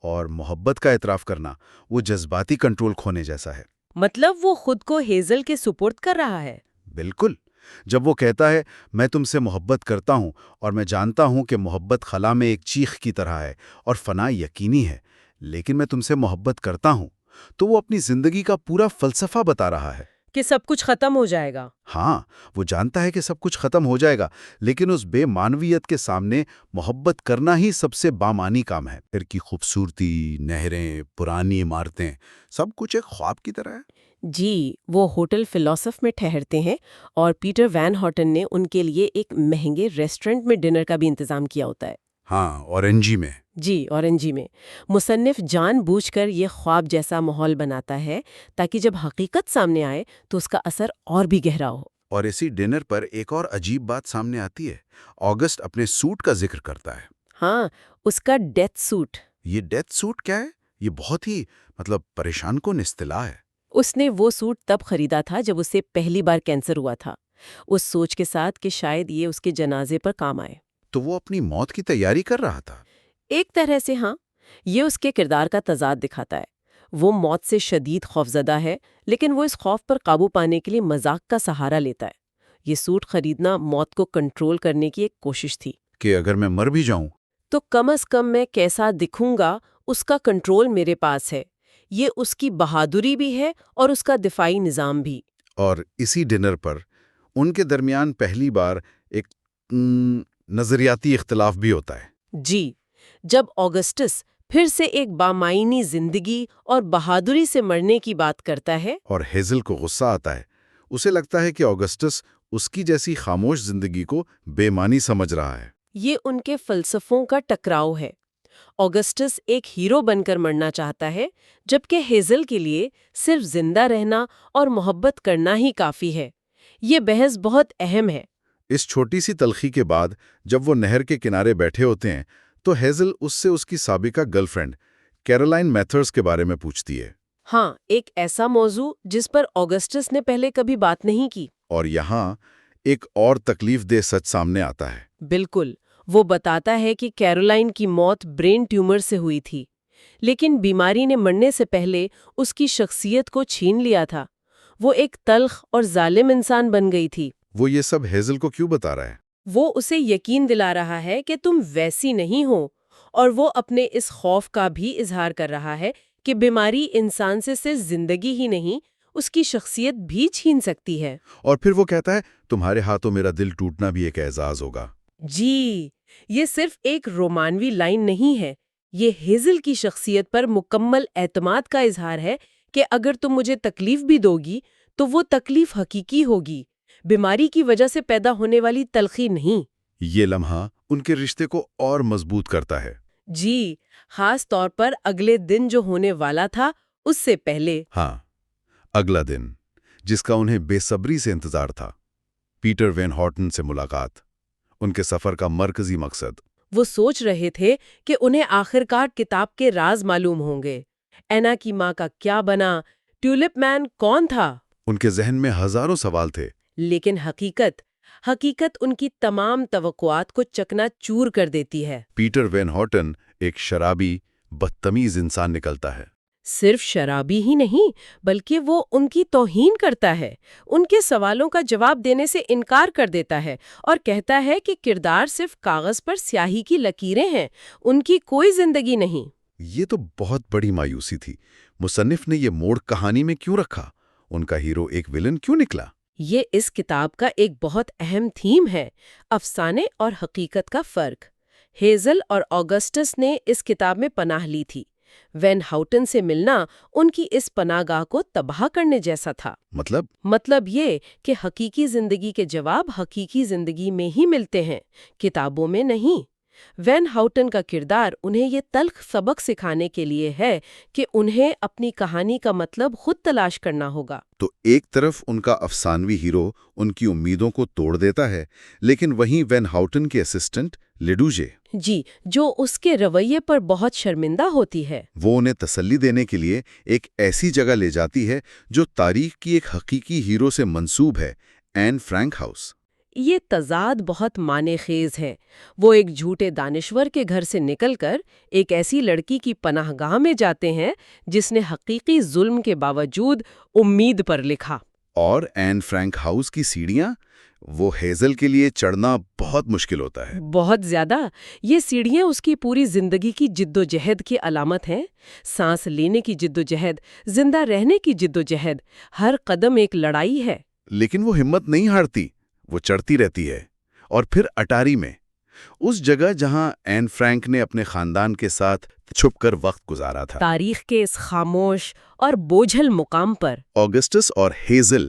اور محبت کا اعتراف کرنا وہ جذباتی کنٹرول کھونے جیسا ہے۔ مطلب وہ خود کو ہیزل کے سپرد کر رہا ہے۔ بالکل، جب وہ کہتا ہے میں تم سے محبت کرتا ہوں اور میں جانتا ہوں کہ محبت خلا میں ایک چیخ کی طرح ہے اور فنا یقینی ہے، لیکن میں تم سے محبت کرتا ہوں، تو وہ اپنی زندگی کا پورا فلسفہ بتا رہا ہے کہ سب کچھ ختم ہو جائے گا۔ ہاں، وہ جانتا ہے کہ سب کچھ ختم ہو جائے گا، لیکن اس بے معنویت کے سامنے محبت کرنا ہی سب سے بامانی کام ہے۔ پھر کی خوبصورتی، نہریں، پرانی عمارتیں، سب کچھ ایک خواب کی طرح ہے۔ جی، وہ ہوٹل فلسف میں ٹھہرتے ہیں اور پیٹر وین ہارٹن نے ان کے لیے ایک مہنگے ریسٹورنٹ میں ڈنر کا بھی انتظام کیا ہوتا ہے۔ ہاں، اورنجی میں۔ جی، اورنجی میں۔ مصنف جان بوجھ کر یہ خواب جیسا ماحول بناتا ہے تاکہ جب حقیقت سامنے آئے تو اس کا اثر اور بھی گہرا ہو۔ اور اسی ڈنر پر ایک اور عجیب بات سامنے آتی ہے۔ آگسٹ اپنے سوٹ کا ذکر کرتا ہے۔ ہاں، اس کا ڈیتھ سوٹ۔ یہ ڈیتھ سوٹ کیا ہے؟ یہ بہت ہی پریشان کن اصطلاح ہے۔ اس نے وہ سوٹ تب خریدا تھا جب اسے پہلی بار کینسر ہوا تھا، اس سوچ کے ساتھ کہ شاید یہ اس کے جنازے پر کام آئے۔ تو وہ اپنی موت کی تیاری کر رہا تھا۔ ایک طرح سے ہاں، یہ اس کے کردار کا تضاد دکھاتا ہے۔ وہ موت سے شدید خوفزدہ ہے، لیکن وہ اس خوف پر قابو پانے کے لیے مذاق کا سہارا لیتا ہے۔ یہ سوٹ خریدنا موت کو کنٹرول کرنے کی ایک کوشش تھی کہ اگر میں مر بھی جاؤں تو کم از کم میں کیسا دکھوں گا اس کا کنٹرول میرے پاس ہے. یہ اس کی بہادری بھی ہے اور اس کا دفاعی نظام بھی. اور اسی ڈنر پر ان کے درمیان پہلی بار ایک نظریاتی اختلاف بھی ہوتا ہے. جی، جب آگسٹس پھر سے ایک بامعنی زندگی اور بہادری سے مرنے کی بات کرتا ہے اور ہیزل کو غصہ آتا ہے. اسے لگتا ہے کہ آگسٹس اس کی جیسی خاموش زندگی کو بے معنی سمجھ رہا ہے. یہ ان کے فلسفوں کا ٹکراؤ ہے. آگسٹس ایک ہیرو بن کر مرنا چاہتا ہے جبکہ ہیزل کے لیے صرف زندہ رہنا اور محبت کرنا ہی کافی ہے. یہ بحث بہت اہم ہے. اس چھوٹی سی تلخی کے بعد جب وہ نہر کے کنارے بیٹھے ہوتے ہیں تو ہیزل اس سے اس کی سابقہ گرل فرینڈ کیرولائن میتھرز کے بارے میں پوچھتی ہے. ہاں، ایک ایسا موضوع جس پر آگسٹس نے پہلے کبھی بات نہیں کی. اور یہاں ایک اور تکلیف دہ سچ سامنے آتا ہے. بالکل. وہ بتاتا ہے کہ کیرولائن کی موت برین ٹیومر سے ہوئی تھی، لیکن بیماری نے مرنے سے پہلے اس کی شخصیت کو چھین لیا تھا. وہ ایک تلخ اور ظالم انسان بن گئی تھی. وہ یہ سب ہیزل کو کیوں بتا رہا ہے؟ وہ اسے یقین دلا رہا ہے کہ تم ویسی نہیں ہو، اور وہ اپنے اس خوف کا بھی اظہار کر رہا ہے کہ بیماری انسان سے صرف زندگی ہی نہیں، اس کی شخصیت بھی چھین سکتی ہے. اور پھر وہ کہتا ہے تمہارے ہاتھوں میرا دل ٹوٹنا بھی ایک اعزاز ہوگا. جی، یہ صرف ایک رومانوی لائن نہیں ہے، یہ ہیزل کی شخصیت پر مکمل اعتماد کا اظہار ہے کہ اگر تم مجھے تکلیف بھی دو گی تو وہ تکلیف حقیقی ہوگی، بیماری کی وجہ سے پیدا ہونے والی تلخی نہیں. یہ لمحہ ان کے رشتے کو اور مضبوط کرتا ہے. جی، خاص طور پر اگلے دن جو ہونے والا تھا اس سے پہلے. ہاں، اگلا دن جس کا انہیں بے صبری سے انتظار تھا، پیٹر وین ہارٹن سے ملاقات، ان کے سفر کا مرکزی مقصد. وہ سوچ رہے تھے کہ انہیں آخرکار کتاب کے راز معلوم ہوں گے. اینا کی ماں کا کیا بنا؟ ٹیولپ مین کون تھا؟ ان کے ذہن میں ہزاروں سوال تھے. لیکن حقیقت ان کی تمام توقعات کو چکنا چور کر دیتی ہے. پیٹر وین ہارٹن ایک شرابی، بدتمیز انسان نکلتا ہے. صرف شرابی ہی نہیں بلکہ وہ ان کی توہین کرتا ہے، ان کے سوالوں کا جواب دینے سے انکار کر دیتا ہے اور کہتا ہے کہ کردار صرف کاغذ پر سیاہی کی لکیریں ہیں، ان کی کوئی زندگی نہیں. یہ تو بہت بڑی مایوسی تھی. مصنف نے یہ موڑ کہانی میں کیوں رکھا؟ ان کا ہیرو ایک ویلن کیوں نکلا؟ یہ اس کتاب کا ایک بہت اہم تھیم ہے، افسانے اور حقیقت کا فرق. ہیزل اور آگسٹس نے اس کتاب میں پناہ لی تھی. وین ہاؤٹن سے ملنا ان کی اس پناہ گاہ کو تباہ کرنے جیسا تھا. مطلب یہ کہ حقیقی زندگی کے جواب حقیقی زندگی میں ہی ملتے ہیں، کتابوں میں نہیں. وین ہاؤٹن کا کردار انہیں یہ تلخ سبق سکھانے کے لیے ہے کہ انہیں اپنی کہانی کا مطلب خود تلاش کرنا ہوگا. تو ایک طرف ان کا افسانوی ہیرو ان کی امیدوں کو توڑ دیتا ہے، لیکن وہیں وین ہاؤٹن کے اسسٹنٹ لیڈوجے، جی، جو اس کے رویے پر بہت شرمندہ ہوتی ہے، وہ انہیں تسلی دینے کے لیے ایک ایسی جگہ لے جاتی ہے جو تاریخ کی ایک حقیقی ہیرو سے منسوب ہے، این فرینک ہاؤس. یہ تضاد بہت معنی خیز ہے. وہ ایک جھوٹے دانشور کے گھر سے نکل کر ایک ایسی لڑکی کی پناہ گاہ میں جاتے ہیں جس نے حقیقی ظلم کے باوجود امید پر لکھا. اور این فرینک ہاؤس کی سیڑھیاں، وہ ہیزل کے لیے چڑھنا بہت مشکل ہوتا ہے. بہت زیادہ. یہ سیڑھیاں اس کی پوری زندگی کی جدوجہد کی علامت ہیں. سانس لینے کی جدوجہد، زندہ رہنے کی جدوجہد، ہر قدم ایک لڑائی ہے. لیکن وہ ہمت نہیں ہارتی، وہ چڑھتی رہتی ہے. اور پھر اٹاری میں، اس جگہ جہاں این فرینک نے اپنے خاندان کے ساتھ چھپ کر وقت گزارا تھا، تاریخ کے اس خاموش اور بوجھل مقام پر آگسٹس اور ہیزل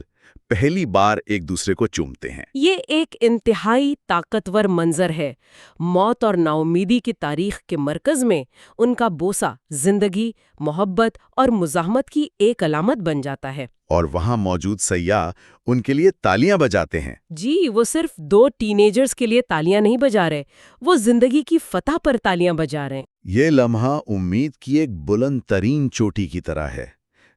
پہلی بار ایک دوسرے کو چومتے ہیں. یہ ایک انتہائی طاقتور منظر ہے. موت اور ناامیدی کی تاریخ کے مرکز میں ان کا بوسہ زندگی، محبت اور مزاحمت کی ایک علامت بن جاتا ہے. اور وہاں موجود سیاح ان کے لیے تالیاں بجاتے ہیں. جی، وہ صرف دو ٹینیجرز کے لیے تالیاں نہیں بجا رہے، وہ زندگی کی فتح پر تالیاں بجا رہے ہیں. یہ لمحہ امید کی ایک بلند ترین چوٹی کی طرح ہے،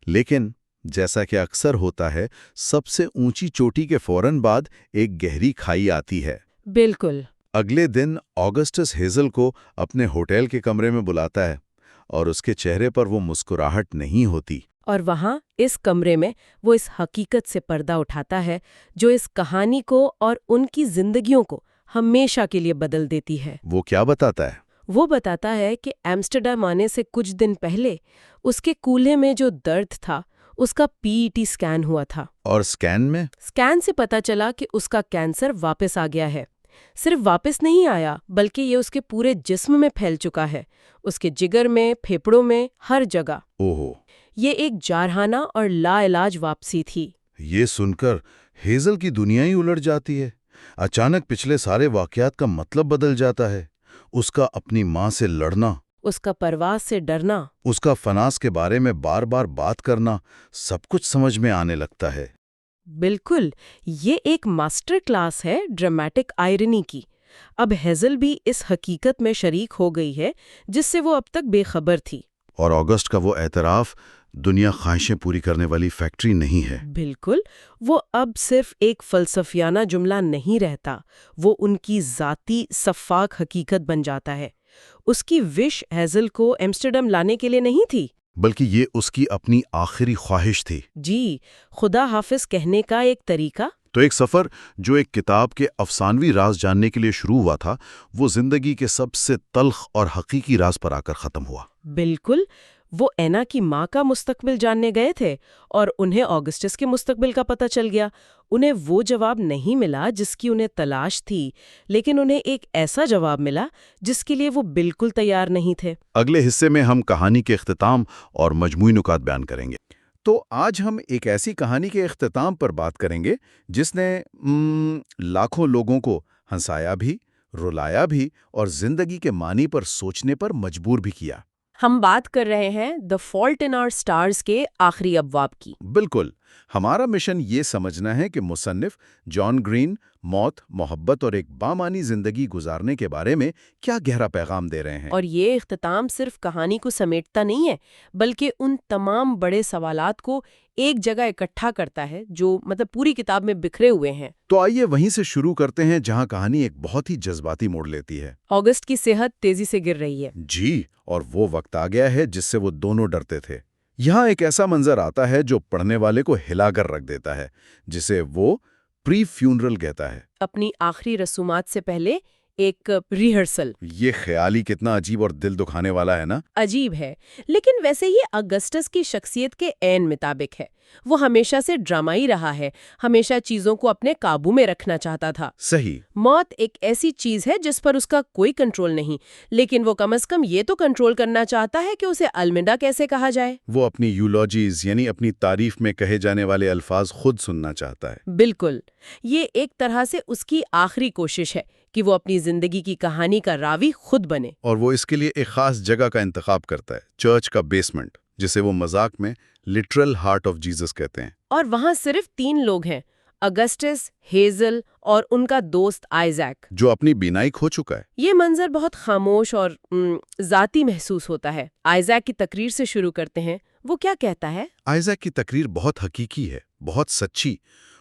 لیکن جیسا کہ اکثر ہوتا ہے، سب سے اونچی چوٹی کے فوراً بعد ایک گہری کھائی آتی ہے. بالکل. اگلے دن آگسٹس ہیزل کو اپنے ہوٹل کے کمرے میں بلاتا ہے اور اس کے چہرے پر وہ مسکراہٹ نہیں ہوتی. اور وہاں اس کمرے میں وہ اس حقیقت سے پردہ اٹھاتا ہے جو اس کہانی کو اور ان کی زندگیوں کو ہمیشہ کے لیے بدل دیتی ہے۔ وہ کیا بتاتا ہے؟ وہ بتاتا ہے کہ ایمسٹرڈیم آنے سے کچھ دن پہلے اس کے کولہے میں جو درد تھا اس کا PET اسکین ہوا تھا، اور اسکین میں؟ اسکین سے پتہ چلا کہ اس کا کینسر واپس آ گیا ہے۔ صرف واپس نہیں آیا بلکہ یہ اس کے پورے جسم میں پھیل چکا ہے، اس کے جگر میں، پھیپھڑوں میں، ہر جگہ۔ اوہو، یہ ایک جارحانہ اور لا علاج واپسی تھی۔ یہ سن کر ہیزل کی دنیا ہی الٹ جاتی ہے۔ اچانک پچھلے سارے واقعات کا مطلب بدل جاتا ہے۔ اس کا اپنی ماں سے لڑنا، اس کا پرواز سے ڈرنا، اس کا فناس کے بارے میں بار بار بات کرنا، سب کچھ سمجھ میں آنے لگتا ہے۔ بالکل، یہ ایک ماسٹر کلاس ہے ڈرامیٹک آئرنی کی۔ اب ہیزل بھی اس حقیقت میں شریک ہو گئی ہے جس سے وہ اب تک بے خبر تھی۔ اور آگسٹ کا وہ اعتراف دنیا خواہشیں پوری کرنے والی فیکٹری نہیں ہے۔ بالکل، وہ اب صرف ایک فلسفیانہ جملہ نہیں رہتا، وہ ان کی ذاتی سفاک حقیقت بن جاتا ہے۔ اس کی وش ہیزل کو ایمسٹرڈیم لانے کے لیے نہیں تھی، بلکہ یہ اس کی اپنی آخری خواہش تھی۔ جی، خدا حافظ کہنے کا ایک طریقہ۔ تو ایک سفر جو ایک کتاب کے افسانوی راز جاننے کے لیے شروع ہوا تھا، وہ زندگی کے سب سے تلخ اور حقیقی راز پر آ کر ختم ہوا۔ بالکل، وہ اینا کی ماں کا مستقبل جاننے گئے تھے اور انہیں آگسٹس کے مستقبل کا پتہ چل گیا۔ انہیں وہ جواب نہیں ملا جس کی انہیں تلاش تھی، لیکن انہیں ایک ایسا جواب ملا جس کے لیے وہ بالکل تیار نہیں تھے۔ اگلے حصے میں ہم کہانی کے اختتام اور مجموعی نکات بیان کریں گے۔ تو آج ہم ایک ایسی کہانی کے اختتام پر بات کریں گے جس نے لاکھوں لوگوں کو ہنسایا بھی، رلایا بھی اور زندگی کے معنی پر سوچنے پر مجبور بھی کیا۔ ہم بات کر رہے ہیں دی فالٹ ان آور اسٹارز کے آخری ابواب کی۔ بالکل، ہمارا مشن یہ سمجھنا ہے کہ مصنف جان گرین موت، محبت اور ایک بامانی زندگی گزارنے کے بارے میں کیا گہرا پیغام دے رہے ہیں۔ اور یہ اختتام صرف کہانی کو سمیٹتا نہیں ہے بلکہ ان تمام بڑے سوالات کو ایک جگہ اکٹھا کرتا ہے جو پوری کتاب میں بکھرے ہوئے ہیں۔ تو آئیے وہیں سے شروع کرتے ہیں جہاں کہانی ایک بہت ہی جذباتی موڑ لیتی ہے۔ آگسٹ کی صحت تیزی سے گر رہی ہے۔ جی، اور وہ وقت آ گیا ہے جس سے وہ دونوں ڈرتے تھے۔ یہاں ایک ایسا منظر آتا ہے جو پڑھنے والے کو ہلا کر رکھ دیتا ہے، جسے وہ پری فیونرل کہتا ہے۔ اپنی آخری رسومات سے پہلے ایک ریہرسل۔ یہ خیال ہی کتنا عجیب اور دل دکھانے والا ہے نا؟ عجیب ہے، لیکن ویسے یہ اگسٹس کی شخصیت کے عین مطابق ہے۔ وہ ہمیشہ سے ڈرامائی رہا ہے، ہمیشہ چیزوں کو اپنے قابو میں رکھنا چاہتا تھا۔ صحیح۔ موت ایک ایسی چیز ہے جس پر اس کا کوئی کنٹرول نہیں، لیکن وہ کم از کم یہ تو کنٹرول کرنا چاہتا ہے کہ اسے الوداع کیسے کہا جائے۔ وہ اپنی یولوجیز یعنی اپنی تعریف میں کہے جانے والے الفاظ خود سننا چاہتا ہے۔ بالکل، یہ ایک طرح سے اس کی آخری کوشش ہے کہ وہ اپنی زندگی کی کہانی کا راوی خود بنے۔ اور وہ اس کے لیے ایک خاص جگہ کا انتخاب کرتا ہے، چرچ کا بیسمنٹ، جسے وہ مذاق میں لٹرل ہارٹ آف جیزس کہتے ہیں۔ اور وہاں صرف 3 لوگ ہیں، اگسٹس، ہیزل اور ان کا دوست آئزیک، جو اپنی بینائی کھو چکا ہے۔ یہ منظر بہت خاموش اور ذاتی محسوس ہوتا ہے۔ آئزیک کی تقریر سے شروع کرتے ہیں۔ وہ کیا کہتا ہے؟ آئزیک کی تقریر بہت حقیقی ہے، بہت سچی۔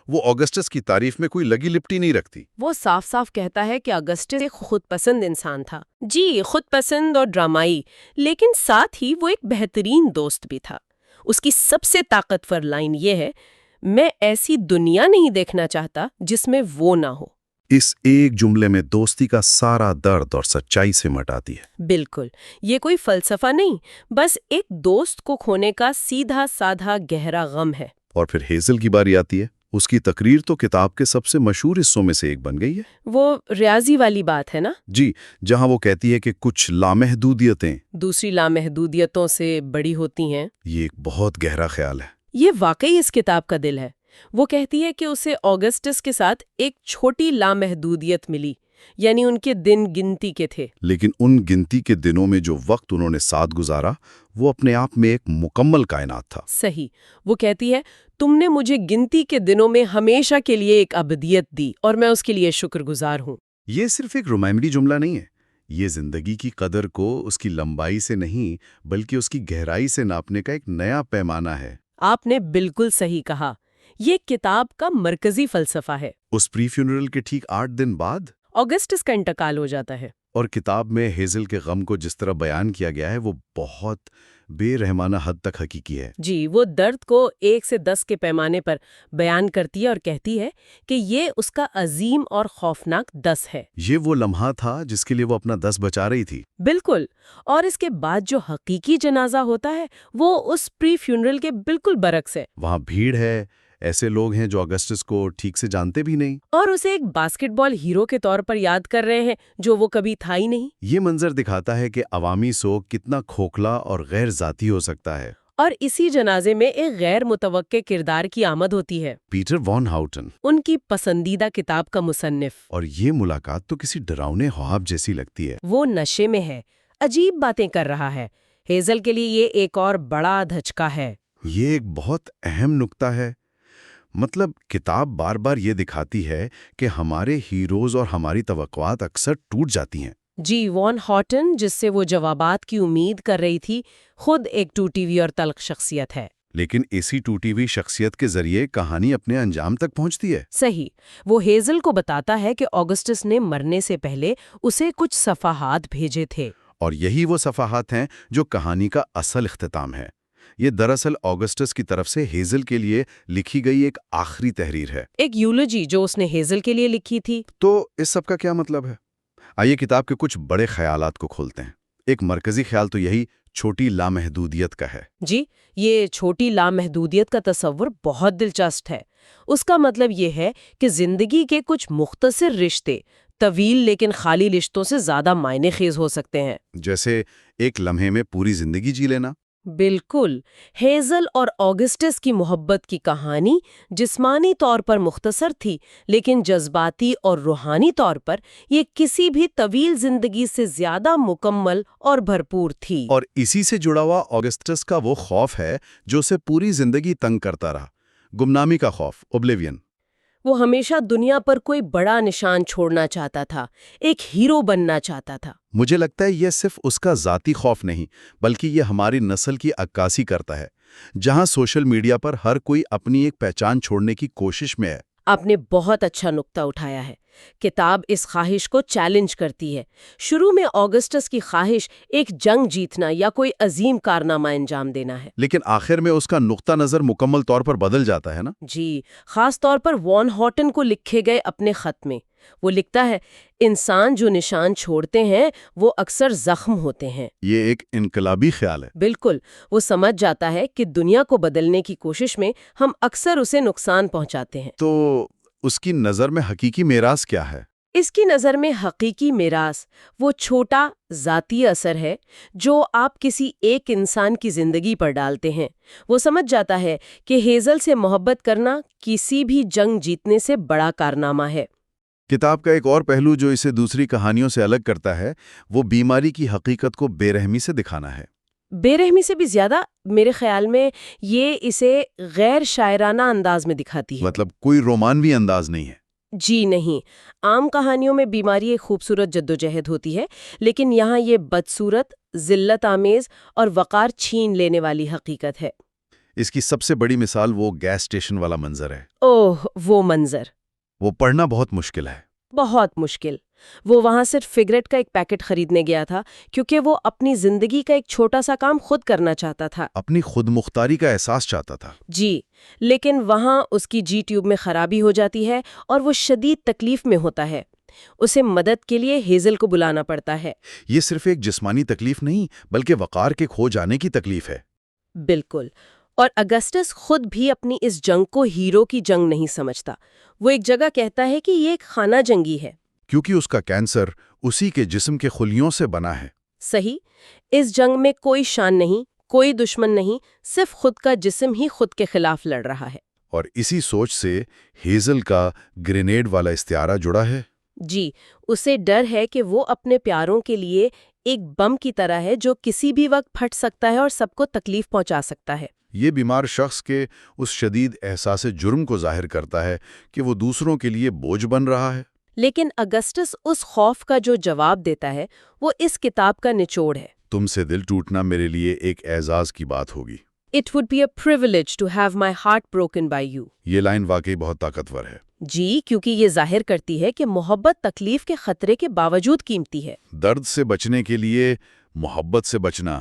وہ آگسٹس کی تعریف میں کوئی لگی لپٹی نہیں رکھتی۔ وہ صاف صاف کہتا ہے کہ اگسٹس ایک خود پسند انسان تھا، جی خود پسند اور ڈرامائی، لیکن ساتھ ہی وہ ایک بہترین دوست بھی تھا۔ اس کی سب سے طاقتور لائن یہ ہے، میں ایسی دنیا نہیں دیکھنا چاہتا جس میں وہ نہ ہو۔ اس ایک جملے میں دوستی کا سارا درد اور سچائی سے مٹاتی ہے۔ بالکل، یہ کوئی فلسفہ نہیں، بس ایک دوست کو کھونے کا سیدھا سادھا گہرا غم ہے۔ اور پھر ہیزل کی باری آتی ہے۔ اس کی تقریر تو کتاب کے سب سے مشہور حصوں میں سے ایک بن گئی ہے۔ وہ ریاضی والی بات ہے نا؟ جی، جہاں وہ کہتی ہے کہ کچھ لامحدودیتیں دوسری لامحدودیتوں سے بڑی ہوتی ہیں۔ یہ ایک بہت گہرا خیال ہے۔ یہ واقعی اس کتاب کا دل ہے۔ وہ کہتی ہے کہ اسے آگسٹس کے ساتھ ایک چھوٹی لامحدودیت ملی، یعنی ان کے دن گنتی کے تھے، لیکن ان گنتی کے دنوں میں جو وقت انہوں نے ساتھ گزارا وہ اپنے آپ میں ایک مکمل کائنات تھا۔ صحیح۔ وہ کہتی ہے، تم نے مجھے گنتی کے دنوں میں ہمیشہ کے لیے ایک ابدیت دی اور میں اس کے لیے شکر گزار ہوں۔ یہ صرف ایک رومانوی جملہ نہیں ہے، یہ زندگی کی قدر کو اس کی لمبائی سے نہیں بلکہ اس کی گہرائی سے ناپنے کا ایک نیا پیمانہ ہے۔ آپ نے بالکل صحیح کہا، یہ کتاب کا مرکزی فلسفہ ہے۔ اس پری فیونرل کے ٹھیک 8 دن بعد آگسٹس کا انتقال ہو جاتا ہے۔ اور کتاب میں ہیزل کے غم کو جس طرح بیان کیا گیا ہے وہ بہت بے رحمانہ حد تک حقیقی ہے۔ جی، وہ درد کو 1 سے 10 کے پیمانے پر بیان کرتی ہے اور کہتی ہے کہ یہ اس کا عظیم اور خوفناک 10 ہے۔ یہ وہ لمحہ تھا جس کے لیے وہ اپنا 10 بچا رہی تھی۔ بالکل، اور اس کے بعد جو حقیقی جنازہ ہوتا ہے وہ اس پری فیونرل کے بالکل برعکس ہے۔ وہاں بھیڑ ہے، ایسے لوگ ہیں جو اگسٹس کو ٹھیک سے جانتے بھی نہیں، اور اسے ایک باسکٹ بال ہیرو کے طور پر یاد کر رہے ہیں جو وہ کبھی تھا ہی نہیں۔ یہ منظر دکھاتا ہے کہ عوامی سوگ کتنا کھوکھلا اور غیر ذاتی ہو سکتا ہے۔ اور اسی جنازے میں ایک غیر متوقع کردار کی آمد ہوتی ہے، پیٹر وان ہاؤٹن، ان کی پسندیدہ کتاب کا مصنف۔ اور یہ ملاقات تو کسی ڈراؤنے خواب جیسی لگتی ہے۔ وہ نشے میں ہے، عجیب باتیں کر رہا ہے۔ ہیزل کے لیے یہ ایک اور بڑا دھچکا ہے۔ یہ ایک بہت اہم نکتہ ہے۔ مطلب کتاب بار بار یہ دکھاتی ہے کہ ہمارے ہیروز اور ہماری توقعات اکثر ٹوٹ جاتی ہیں۔ جی، وان ہاٹن جس سے وہ جوابات کی امید کر رہی تھی، خود ایک ٹوٹی ہوئی اور تلخ شخصیت ہے۔ لیکن اسی ٹوٹی ہوئی شخصیت کے ذریعے کہانی اپنے انجام تک پہنچتی ہے۔ صحیح، وہ ہیزل کو بتاتا ہے کہ آگسٹس نے مرنے سے پہلے اسے کچھ صفحات بھیجے تھے۔ اور یہی وہ صفحات ہیں جو کہانی کا اصل اختتام ہے۔ یہ دراصل آگسٹس کی طرف سے ہیزل کے لیے لکھی گئی ایک آخری تحریر ہے، ایک یولوجی جو اس نے ہیزل کے لیے لکھی تھی۔ تو اس سب کا کیا مطلب ہے؟ آئیے کتاب کے کچھ بڑے خیالات کو کھولتے ہیں۔ ایک مرکزی خیال تو یہی چھوٹی لامحدودیت کا ہے۔ جی، یہ چھوٹی لامحدودیت کا تصور بہت دلچسپ ہے۔ اس کا مطلب یہ ہے کہ زندگی کے کچھ مختصر رشتے طویل لیکن خالی رشتوں سے زیادہ معنی خیز ہو سکتے ہیں۔ جیسے ایک لمحے میں پوری زندگی جی لینا۔ بالکل، ہیزل اور آگسٹس کی محبت کی کہانی جسمانی طور پر مختصر تھی، لیکن جذباتی اور روحانی طور پر یہ کسی بھی طویل زندگی سے زیادہ مکمل اور بھرپور تھی۔ اور اسی سے جڑا ہوا آگسٹس کا وہ خوف ہے جو اسے پوری زندگی تنگ کرتا رہا، گمنامی کا خوف، اوبلیوین۔ وہ ہمیشہ دنیا پر کوئی بڑا نشان چھوڑنا چاہتا تھا، ایک ہیرو بننا چاہتا تھا۔ مجھے لگتا ہے یہ صرف اس کا ذاتی خوف نہیں، بلکہ یہ ہماری نسل کی عکاسی کرتا ہے، جہاں سوشل میڈیا پر ہر کوئی اپنی ایک پہچان چھوڑنے کی کوشش میں ہے۔ آپ نے بہت اچھا نقطہ اٹھایا ہے۔ کتاب اس خواہش کو چیلنج کرتی ہے۔ شروع میں آگسٹس کی خواہش ایک جنگ جیتنا یا کوئی عظیم کارنامہ انجام دینا ہے، لیکن آخر میں اس کا نقطہ نظر مکمل طور پر بدل جاتا ہے نا۔ جی، خاص طور پر وان ہاٹن کو لکھے گئے اپنے خط میں وہ لکھتا ہے، انسان جو نشان چھوڑتے ہیں وہ اکثر زخم ہوتے ہیں۔ یہ ایک انقلابی خیال ہے۔ بالکل، وہ سمجھ جاتا ہے کہ دنیا کو بدلنے کی کوشش میں ہم اکثر اسے نقصان پہنچاتے ہیں۔ تو اس کی نظر میں حقیقی میراث کیا ہے؟ اس کی نظر میں حقیقی میراث وہ چھوٹا ذاتی اثر ہے جو آپ کسی ایک انسان کی زندگی پر ڈالتے ہیں۔ وہ سمجھ جاتا ہے کہ ہیزل سے محبت کرنا کسی بھی جنگ جیتنے سے بڑا کارنامہ ہے۔ کتاب کا ایک اور پہلو جو اسے دوسری کہانیوں سے الگ کرتا ہے، وہ بیماری کی حقیقت کو بے رحمی سے دکھانا ہے۔ بے رحمی سے بھی زیادہ میرے خیال میں یہ اسے غیر شاعرانہ انداز میں دکھاتی ہے۔ مطلب کوئی رومانوی انداز نہیں ہے۔ جی نہیں، عام کہانیوں میں بیماری ایک خوبصورت جدوجہد ہوتی ہے، لیکن یہاں یہ بدصورت، ذلت آمیز اور وقار چھین لینے والی حقیقت ہے۔ اس کی سب سے بڑی مثال وہ گیس اسٹیشن والا منظر ہے۔ اوہ، وہ منظر وہ پڑھنا بہت مشکل ہے۔ بہت مشکل۔ وہ وہاں صرف فگریٹ کا ایک پیکٹ خریدنے گیا تھا کیونکہ وہ اپنی زندگی کا ایک چھوٹا سا کام خود کرنا چاہتا تھا۔ اپنی خود مختاری کا احساس چاہتا تھا۔ جی، لیکن وہاں اس کی جی ٹیوب میں خرابی ہو جاتی ہے اور وہ شدید تکلیف میں ہوتا ہے۔ اسے مدد کے لیے ہیزل کو بلانا پڑتا ہے۔ یہ صرف ایک جسمانی تکلیف نہیں بلکہ وقار کے کھو جانے کی تکلیف ہے۔ بالکل، اور اگسٹس خود بھی اپنی اس جنگ کو ہیرو کی جنگ نہیں سمجھتا۔ وہ ایک جگہ کہتا ہے کہ یہ ایک خانہ جنگی ہے، کیونکہ اس کا کینسر اسی کے جسم کے خلیوں سے بنا ہے۔ صحیح، اس جنگ میں کوئی شان نہیں، کوئی دشمن نہیں، صرف خود کا جسم ہی خود کے خلاف لڑ رہا ہے۔ اور اسی سوچ سے ہیزل کا گرینیڈ والا استعارہ جڑا ہے۔ جی، اسے ڈر ہے کہ وہ اپنے پیاروں کے لیے ایک بم کی طرح ہے جو کسی بھی وقت پھٹ سکتا ہے اور سب کو تکلیف پہنچا سکتا ہے۔ یہ بیمار شخص کے اس شدید احساس جرم کو ظاہر کرتا ہے کہ وہ دوسروں کے لیے بوجھ بن رہا ہے۔ لیکن اگسٹس اس خوف کا جو جواب دیتا ہے وہ اس کتاب کا نچوڑ ہے۔ تم سے دل ٹوٹنا میرے لیے ایک اعزاز کی بات ہوگی۔ It would be a privilege to have my heart broken by you۔ یہ لائن واقعی بہت طاقتور ہے۔ جی، کیونکہ یہ ظاہر کرتی ہے کہ محبت تکلیف کے خطرے کے باوجود قیمتی ہے۔ درد سے بچنے کے لیے محبت سے بچنا